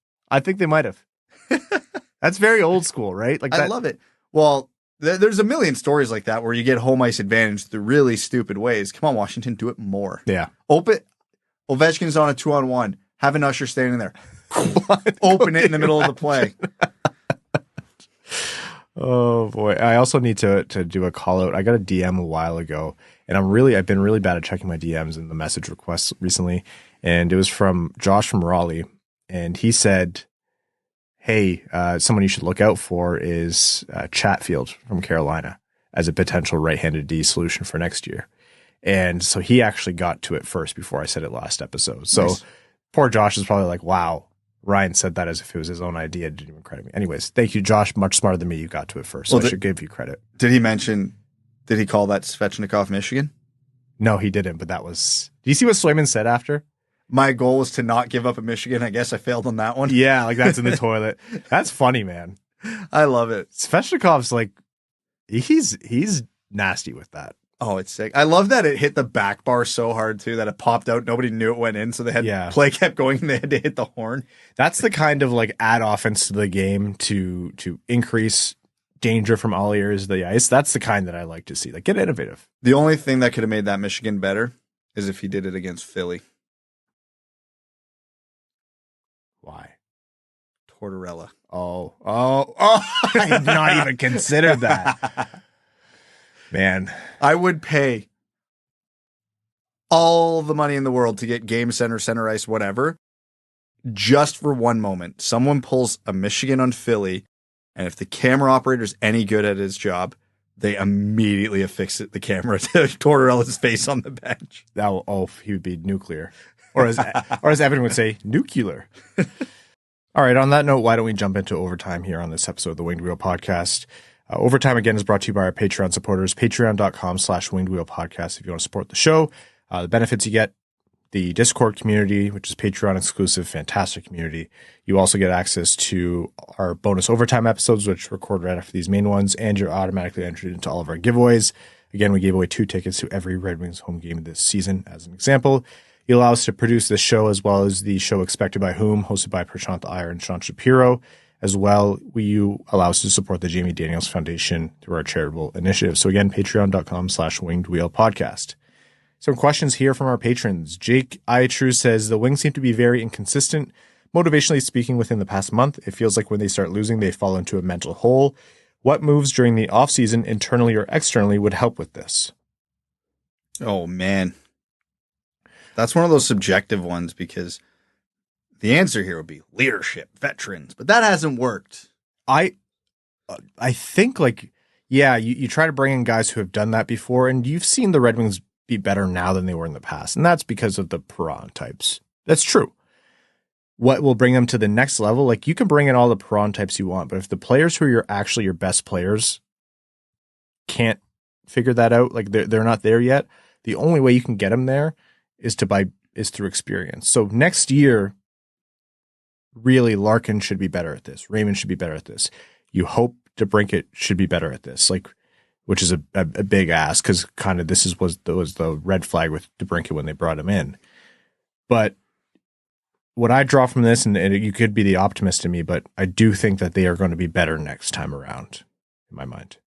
S2: That's very old school, right? Like,
S3: I love it. Well, there's a million stories like that where you get home ice advantage through really stupid ways. Come on, Washington, do it more.
S2: Yeah.
S3: Ovechkin's on a 2-on-1. Have an usher standing there. Open it in the middle of the play.
S2: Oh boy. I also need to do a call out. I got a DM a while ago, and I've been really bad at checking my DMs and the message requests recently. And it was from Josh from Raleigh. And he said, hey, someone you should look out for is Chatfield from Carolina. as a potential right-handed D solution for next year. And so he actually got to it first before I said it last episode. So
S3: Nice.
S2: Poor Josh is probably like, wow, Ryan said that as if it was his own idea. Didn't even credit me. Anyways, thank you, Josh. Much smarter than me. You got to it first. So
S3: Well,
S2: I should give you credit.
S3: Did he call that Svechnikov, Michigan?
S2: No, he didn't. But that was, do you see what Swayman said after?
S3: My goal was to not give up at Michigan. I guess I failed on that one.
S2: Yeah, like that's in the toilet. That's funny, man.
S3: I love it.
S2: Svechnikov's like, he's nasty with that.
S3: Oh, it's sick. I love that it hit the back bar so hard, too, that it popped out. Nobody knew it went in, so they had play kept going, and they had to hit the horn.
S2: That's the kind of like add offense to the game to increase danger from all areas of the ice. That's the kind that I like to see. Like, get innovative.
S3: The only thing that could have made that Michigan better is if he did it against Philly.
S2: Why?
S3: Tortorella.
S2: Oh! I had not even considered that. Man,
S3: I would pay all the money in the world to get Game Center, Center Ice, whatever, just for one moment. Someone pulls a Michigan on Philly, and if the camera operator's any good at his job, they immediately affix the camera to Tortorella's face on the bench.
S2: He would be nuclear. Or as Evan would say, nuclear. All right, on that note, why don't we jump into overtime here on this episode of the Winged Wheel Podcast? Overtime, again, is brought to you by our Patreon supporters, patreon.com/Winged Wheel Podcast if you want to support the show. The benefits you get, the Discord community, which is Patreon exclusive, fantastic community. You also get access to our bonus overtime episodes, which record right after these main ones, and you're automatically entered into all of our giveaways. Again, we gave away 2 tickets to every Red Wings home game this season as an example. You allow us to produce this show as well as the show Expected by Whom, hosted by Prashant Iyer and Sean Shapiro. As well, you allow us to support the Jamie Daniels Foundation through our charitable initiative. So again, patreon.com/Winged Wheel Podcast. Some questions here from our patrons. Jake Iatru says, the Wings seem to be very inconsistent. Motivationally speaking, within the past month, it feels like when they start losing, they fall into a mental hole. What moves during the offseason, internally or externally, would help with this?
S3: Oh, man. That's one of those subjective ones because the answer here would be leadership, veterans, but that hasn't worked.
S2: I think you try to bring in guys who have done that before, and you've seen the Red Wings be better now than they were in the past, and that's because of the Perron types. That's true. What will bring them to the next level? Like, you can bring in all the Perron types you want, but if the players who are actually your best players can't figure that out, like they're not there yet, the only way you can get them there is through experience. So next year, really, Larkin should be better at this. Raymond should be better at this. You hope DeBrincat should be better at this, which is a big ask because kind of this was the red flag with DeBrincat when they brought him in. But what I draw from this, and you could be the optimist in me, but I do think that they are going to be better next time around, in my mind.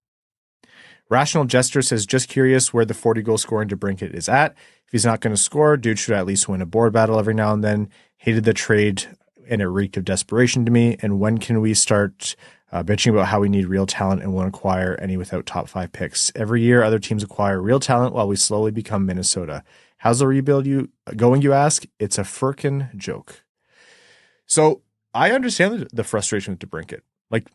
S2: Rational Jester says, just curious where the 40-goal scoring DeBrincat is at. If he's not going to score, dude should at least win a board battle every now and then. Hated the trade, and it reeked of desperation to me. And when can we start bitching about how we need real talent and won't acquire any without top 5 picks? Every year, other teams acquire real talent while we slowly become Minnesota. How's the rebuild going, you ask? It's a frickin' joke. So I understand the frustration with DeBrincat. Like,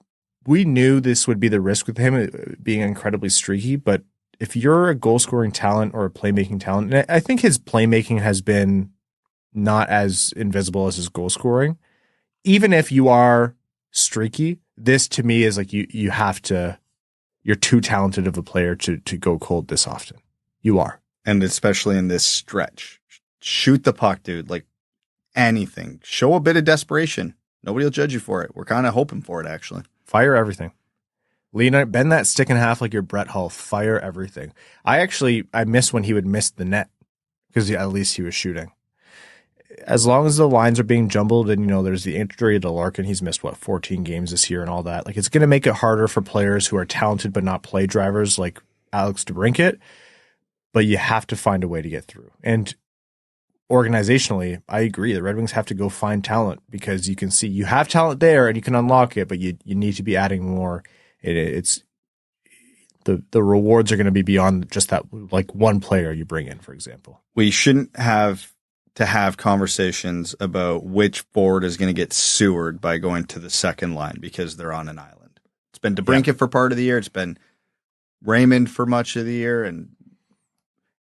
S2: we knew this would be the risk with him being incredibly streaky, but if you're a goal-scoring talent or a playmaking talent, and I think his playmaking has been not as invisible as his goal-scoring, even if you are streaky, this to me is like you're too talented of a player to go cold this often. You are.
S3: And especially in this stretch. Shoot the puck, dude. Like anything. Show a bit of desperation. Nobody will judge you for it. We're kind of hoping for it, actually.
S2: Fire everything. Bend that stick in half like your Brett Hull. Fire everything. I miss when he would miss the net because at least he was shooting. As long as the lines are being jumbled and, there's the injury to Larkin, he's missed, 14 games this year and all that. Like, it's going to make it harder for players who are talented but not play drivers like Alex DeBrincat, but you have to find a way to get through. And organizationally, I agree. The Red Wings have to go find talent because you can see you have talent there and you can unlock it, but you need to be adding more. It's the rewards are going to be beyond just that, like one player you bring in, for example.
S3: We shouldn't have to have conversations about which forward is going to get sewered by going to the second line because they're on an island. It's been DeBrincat for part of the year. It's been Raymond for much of the year. And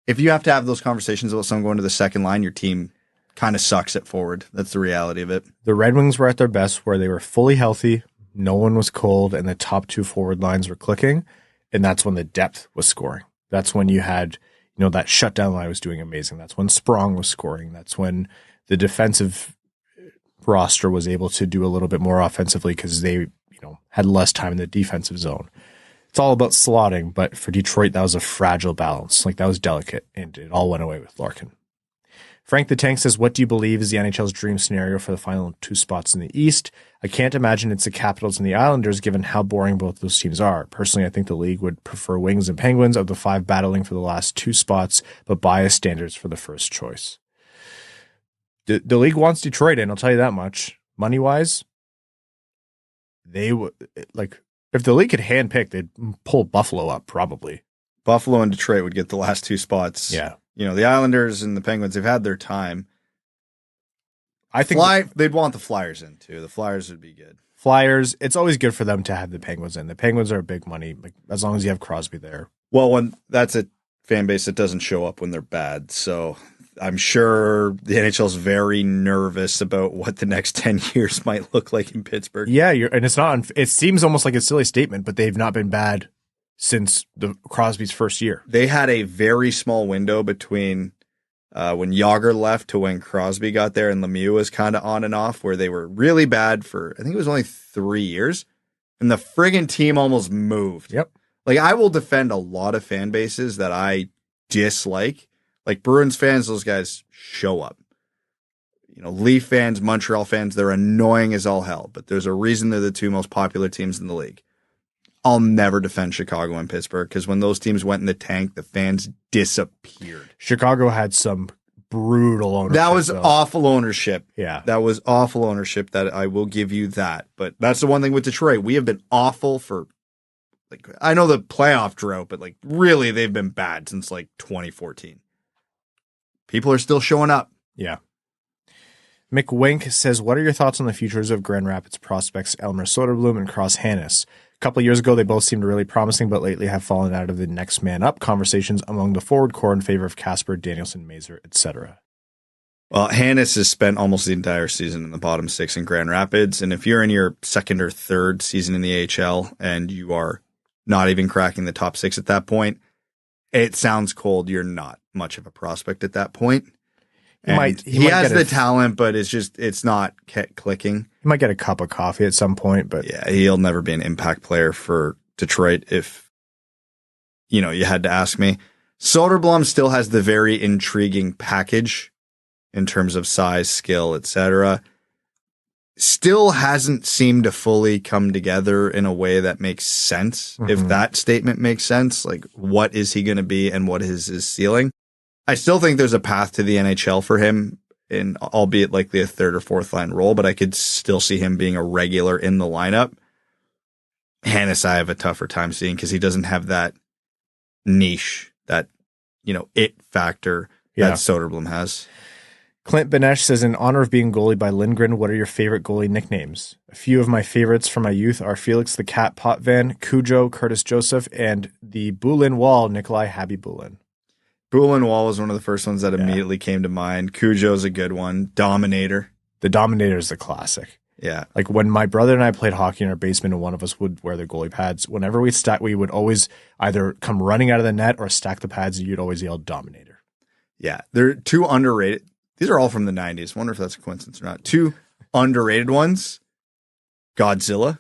S3: if you have to have those conversations about someone going to the second line, your team kind of sucks at forward. That's the reality of it.
S2: The Red Wings were at their best where they were fully healthy, no one was cold, and the top two forward lines were clicking. And that's when the depth was scoring. That's when you had, that shutdown line was doing amazing. That's when Sprong was scoring. That's when the defensive roster was able to do a little bit more offensively because they, had less time in the defensive zone. It's all about slotting, but for Detroit, that was a fragile balance. Like, that was delicate, and it all went away with Larkin. Frank the Tank says, what do you believe is the NHL's dream scenario for the final two spots in the East? I can't imagine it's the Capitals and the Islanders, given how boring both those teams are. Personally, I think the league would prefer Wings and Penguins of the five battling for the last two spots, but bias standards for the first choice. The league wants Detroit in, I'll tell you that much. Money-wise, they would, if the league could handpick, they'd pull Buffalo up, probably.
S3: Buffalo and Detroit would get the last two spots.
S2: Yeah.
S3: The Islanders and the Penguins, they've had their time.
S2: I think
S3: they'd want the Flyers in, too. The Flyers would be good.
S2: Flyers, it's always good for them to have the Penguins in. The Penguins are big money, as long as you have Crosby there.
S3: Well, when that's a fan base that doesn't show up when they're bad, so I'm sure the NHL's very nervous about what the next 10 years might look like in Pittsburgh.
S2: Yeah, and it's not. It seems almost like a silly statement, but they've not been bad since the Crosby's first year.
S3: They had a very small window between when Yager left to when Crosby got there, and Lemieux was kind of on and off, where they were really bad for, I think it was only 3 years, and the friggin' team almost moved.
S2: Yep.
S3: I will defend a lot of fan bases that I dislike. Like Bruins fans, those guys show up. Leaf fans, Montreal fans, they're annoying as all hell, but there's a reason they're the two most popular teams in the league. I'll never defend Chicago and Pittsburgh because when those teams went in the tank, the fans disappeared.
S2: Chicago had some brutal ownership.
S3: That was awful ownership.
S2: Yeah.
S3: That was awful ownership. That I will give you that. But that's the one thing with Detroit. We have been awful for, I know the playoff drought, but really they've been bad since 2014. People are still showing up.
S2: Yeah. Mick Wink says, what are your thoughts on the futures of Grand Rapids prospects Elmer Soderblom and Cross Hannes? A couple of years ago, they both seemed really promising, but lately have fallen out of the next man up conversations among the forward core in favor of Kasper, Danielson, Mazur, etc.
S3: Well, Hannes has spent almost the entire season in the bottom six in Grand Rapids, and if you're in your second or third season in the AHL and you are not even cracking the top six at that point, it sounds cold. You're not much of a prospect at that point. He has the talent, but it's not clicking.
S2: He might get a cup of coffee at some point, but
S3: yeah, he'll never be an impact player for Detroit if, you had to ask me. Soderblom still has the very intriguing package in terms of size, skill, etc. Still hasn't seemed to fully come together in a way that makes sense. Mm-hmm. If that statement makes sense, what is he going to be and what is his ceiling? I still think there's a path to the NHL for him, in albeit likely a third or fourth line role, but I could still see him being a regular in the lineup. Hannes, I have a tougher time seeing because he doesn't have that niche, that, it factor that Soderblom has.
S2: Clint Benesh says, in honor of being goalied by Lindgren, what are your favorite goalie nicknames? A few of my favorites from my youth are Felix the Cat Potvin, Cujo, Curtis Joseph, and the Bulin Wall, Nikolai Habibulin.
S3: Bulin Wall was one of the first ones that immediately came to mind. Cujo's a good one. Dominator.
S2: The Dominator is the classic.
S3: Yeah.
S2: When my brother and I played hockey in our basement and one of us would wear the goalie pads, whenever we would always either come running out of the net or stack the pads, and you'd always yell Dominator.
S3: Yeah. They're two underrated. These are all from the 90s. Wonder if that's a coincidence or not. Two underrated ones. Godzilla.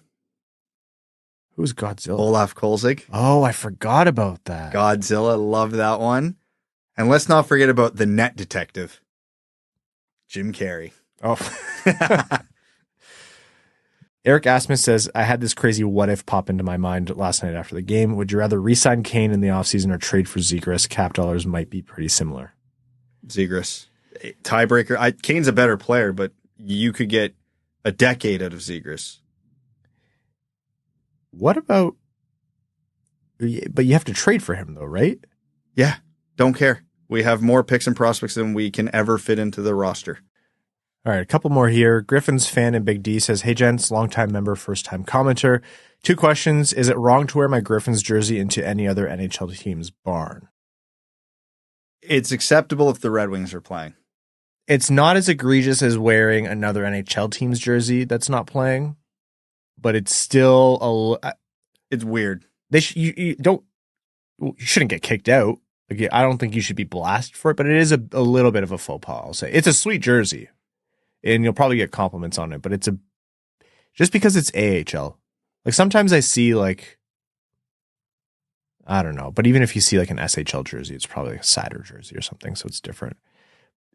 S2: Who's Godzilla?
S3: Olaf Kolzig.
S2: Oh, I forgot about that.
S3: Godzilla. Loved that one. And let's not forget about the net detective, Jim Carrey.
S2: Oh. Eric Asmus says, I had this crazy what if pop into my mind last night after the game. Would you rather re-sign Kane in the offseason or trade for Zegras? Cap dollars might be pretty similar.
S3: Zegras. Tiebreaker. Kane's a better player, but you could get a decade out of Zegras.
S2: What about... But you have to trade for him, though, right?
S3: Yeah. Don't care. We have more picks and prospects than we can ever fit into the roster.
S2: All right, a couple more here. Griffin's fan and Big D says, hey, gents, longtime member, first-time commenter. 2 questions. Is it wrong to wear my Griffins jersey into any other NHL team's barn?
S3: It's acceptable if the Red Wings are playing.
S2: It's not as egregious as wearing another NHL team's jersey that's not playing, but it's still
S3: it's weird.
S2: You shouldn't get kicked out. Like, I don't think you should be blasted for it, but it is a little bit of a faux pas, I'll say. It's a sweet jersey, and you'll probably get compliments on it, but just because it's AHL. Like, sometimes I see, like, I don't know, but even if you see like an SHL jersey, it's probably like a Seider jersey or something, so it's different.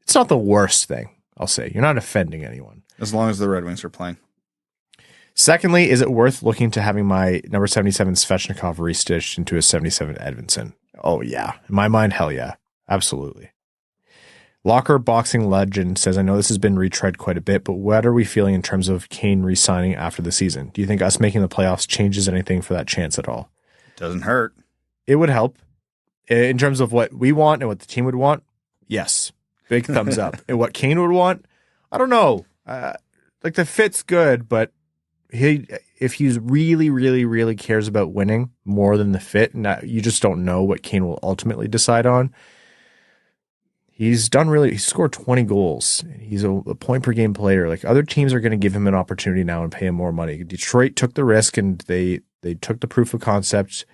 S2: It's not the worst thing, I'll say. You're not offending anyone.
S3: As long as the Red Wings are playing.
S2: Secondly, is it worth looking to having my number 77 Svechnikov restitched into a 77 Edvinsson? Oh, yeah. In my mind, hell yeah. Absolutely. Locker Boxing Legend says, I know this has been retread quite a bit, but what are we feeling in terms of Kane re-signing after the season? Do you think us making the playoffs changes anything for that chance at all?
S3: Doesn't hurt.
S2: It would help. In terms of what we want and what the team would want, yes. Big thumbs up. And what Kane would want, I don't know. Like, the fit's good, but if he's really, really, really cares about winning more than the fit, and you just don't know what Kane will ultimately decide on. He scored 20 goals. He's a point per game player. Like, other teams are going to give him an opportunity now and pay him more money. Detroit took the risk, and they took the proof of concept.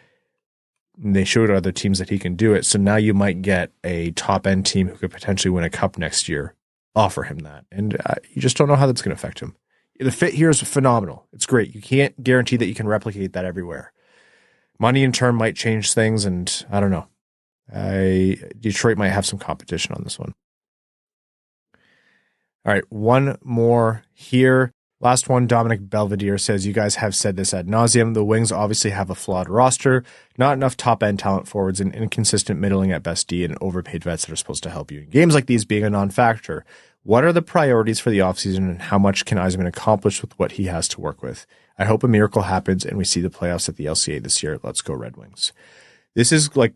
S2: And they showed other teams that he can do it. So now you might get a top end team who could potentially win a cup next year offer him that. And you just don't know how that's going to affect him. The fit here is phenomenal. It's great. You can't guarantee that you can replicate that everywhere. Money in turn might change things, and I don't know. Detroit might have some competition on this one. All right, one more here. Last one, Dominic Belvedere says, you guys have said this ad nauseum. The Wings obviously have a flawed roster, not enough top-end talent forwards, and inconsistent middling at best D, and overpaid vets that are supposed to help you. Games like these being a non-factor. What are the priorities for the offseason, and how much can Yzerman accomplish with what he has to work with? I hope a miracle happens and we see the playoffs at the LCA this year. Let's go Red Wings. This is like,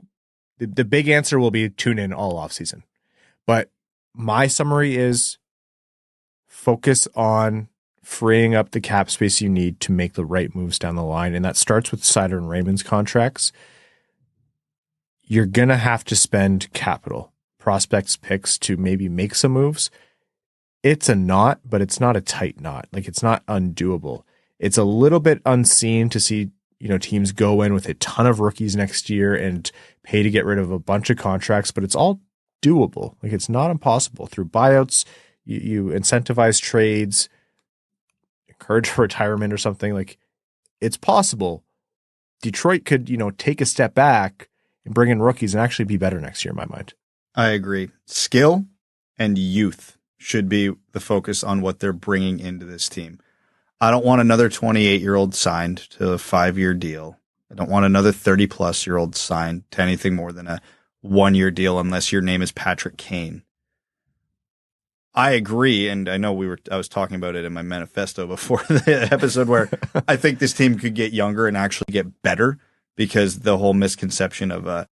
S2: the big answer will be tune in all offseason. But my summary is focus on freeing up the cap space you need to make the right moves down the line. And that starts with Seider and Raymond's contracts. You're going to have to spend capital, prospects, picks to maybe make some moves. It's a knot, but it's not a tight knot. Like, it's not undoable. It's a little bit unseen to see, teams go in with a ton of rookies next year and pay to get rid of a bunch of contracts, but it's all doable. Like, it's not impossible. Through buyouts, you incentivize trades, encourage retirement or something. Like, it's possible. Detroit could, take a step back and bring in rookies and actually be better next year in my mind.
S3: I agree. Skill and youth should be the focus on what they're bringing into this team. I don't want another 28-year-old signed to a 5-year deal. I don't want another 30-plus-year-old signed to anything more than a 1-year deal unless your name is Patrick Kane. I agree, and I know I was talking about it in my manifesto before the episode, where I think this team could get younger and actually get better, because the whole misconception of a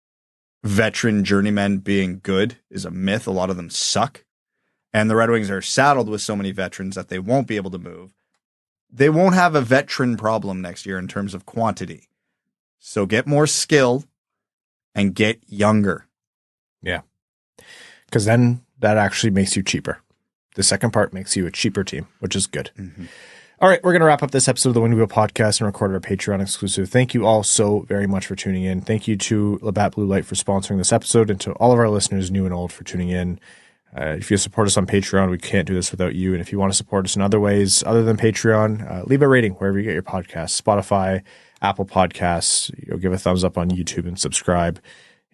S3: veteran journeyman being good is a myth. A lot of them suck, and the Red Wings are saddled with so many veterans that they won't be able to move. They won't have a veteran problem next year in terms of quantity. So get more skill and get younger.
S2: Yeah, because then that actually makes you cheaper. The second part makes you a cheaper team, which is good. Mm-hmm. All right, we're going to wrap up this episode of the Windwheel Podcast and record our Patreon exclusive. Thank you all so very much for tuning in. Thank you to Labatt Blue Light for sponsoring this episode, and to all of our listeners, new and old, for tuning in. If you support us on Patreon, we can't do this without you. And if you want to support us in other ways other than Patreon, leave a rating wherever you get your podcasts, Spotify, Apple Podcasts. Give a thumbs up on YouTube and subscribe.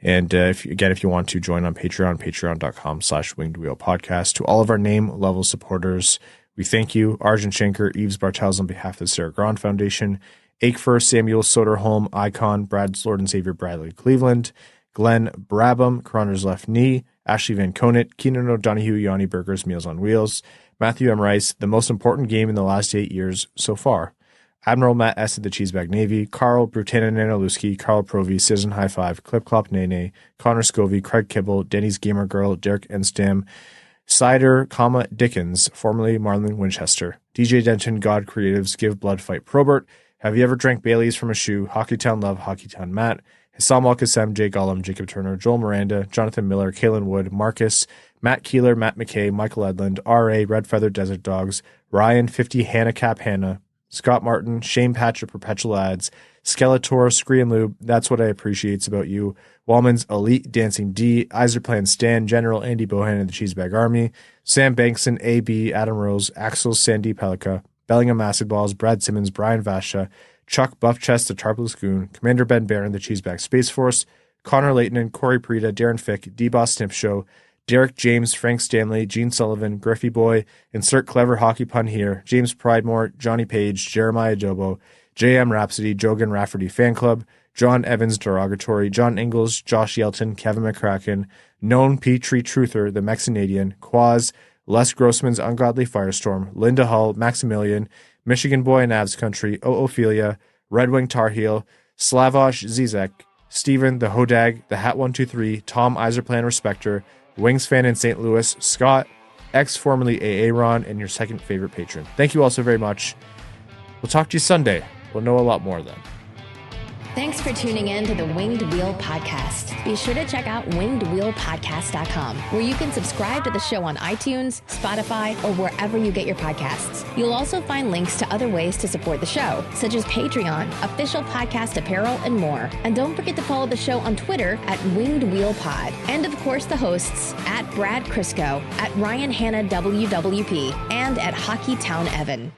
S2: And if you want to join on Patreon, patreon.com/wingedwheelpodcast. To all of our name level supporters, we thank you. Arjun Shankar, Yves Bartels on behalf of the Sarah Grand Foundation, Aikfer, Samuel Soderholm, Icon, Brad's Lord and Savior Bradley Cleveland, Glenn Brabham, Cronner's Left Knee, Ashley Van Conant, Keenan O'Donohue, Yanni Burgers, Meals on Wheels, Matthew M. Rice, the most important game in the last 8 years so far, Admiral Matt S. of the Cheesebag Navy, Carl Brutana Nanaluski, Carl Provy, Citizen High Five, Clip Clop Nene, Connor Scovey, Craig Kibble, Denny's Gamer Girl, Derek Enstam, Seider, Dickens, formerly Marlon Winchester. DJ Denton, God Creatives, Give Blood Fight Probert. Have you ever drank Bailey's from a shoe? Hockeytown Love, Hockeytown Matt. Hassam Al-Qassem, Jay Gollum, Jacob Turner, Joel Miranda, Jonathan Miller, Kalen Wood, Marcus, Matt Keeler, Matt McKay, Michael Edlund, R.A., Red Feather Desert Dogs, Ryan 50, Hannah Cap Hannah, Scott Martin, Shane Patch of Perpetual Ads, Skeletor, Scree and Lube, That's What I Appreciates About You, Wallman's Elite Dancing D, Yzerman Stan, General Andy Bohan and the Cheesebag Army, Sam Bankson, A.B., Adam Rose, Axel Sandy Pelika, Bellingham Acid Balls, Brad Simmons, Brian Vasha, Chuck Buffchest, the Tarpless Goon, Commander Ben Barron, the Cheesebag Space Force, Connor Leighton, Corey Prida, Darren Fick, D-Boss Snip Show, Derek James, Frank Stanley, Gene Sullivan, Griffey Boy, insert clever hockey pun here, James Pridemore, Johnny Page, Jeremiah Dobo, J.M. Rhapsody, Jogan Rafferty Fan Club, John Evans Derogatory, John Ingalls, Josh Yelton, Kevin McCracken, Known Petrie Truther, the Mexinadian, Quaz, Les Grossman's Ungodly Firestorm, Linda Hull, Maximilian, Michigan Boy in Avs Country, Ophelia, Red Wing Tar Heel, Slavosh Zizek, Steven, the Hodag, the Hat 123, Tom Iserplan Respecter, Wings fan in St. Louis, Scott, formerly Aaron, and your second favorite patron. Thank you all so very much. We'll talk to you Sunday. We'll know a lot more then.
S1: Thanks for tuning in to the Winged Wheel Podcast. Be sure to check out wingedwheelpodcast.com, where you can subscribe to the show on iTunes, Spotify, or wherever you get your podcasts. You'll also find links to other ways to support the show, such as Patreon, official podcast apparel, and more. And don't forget to follow the show on Twitter at Winged Wheel Pod. And of course, the hosts at Brad Crisco, at Ryan Hanna WWP, and at Hockeytown Evan.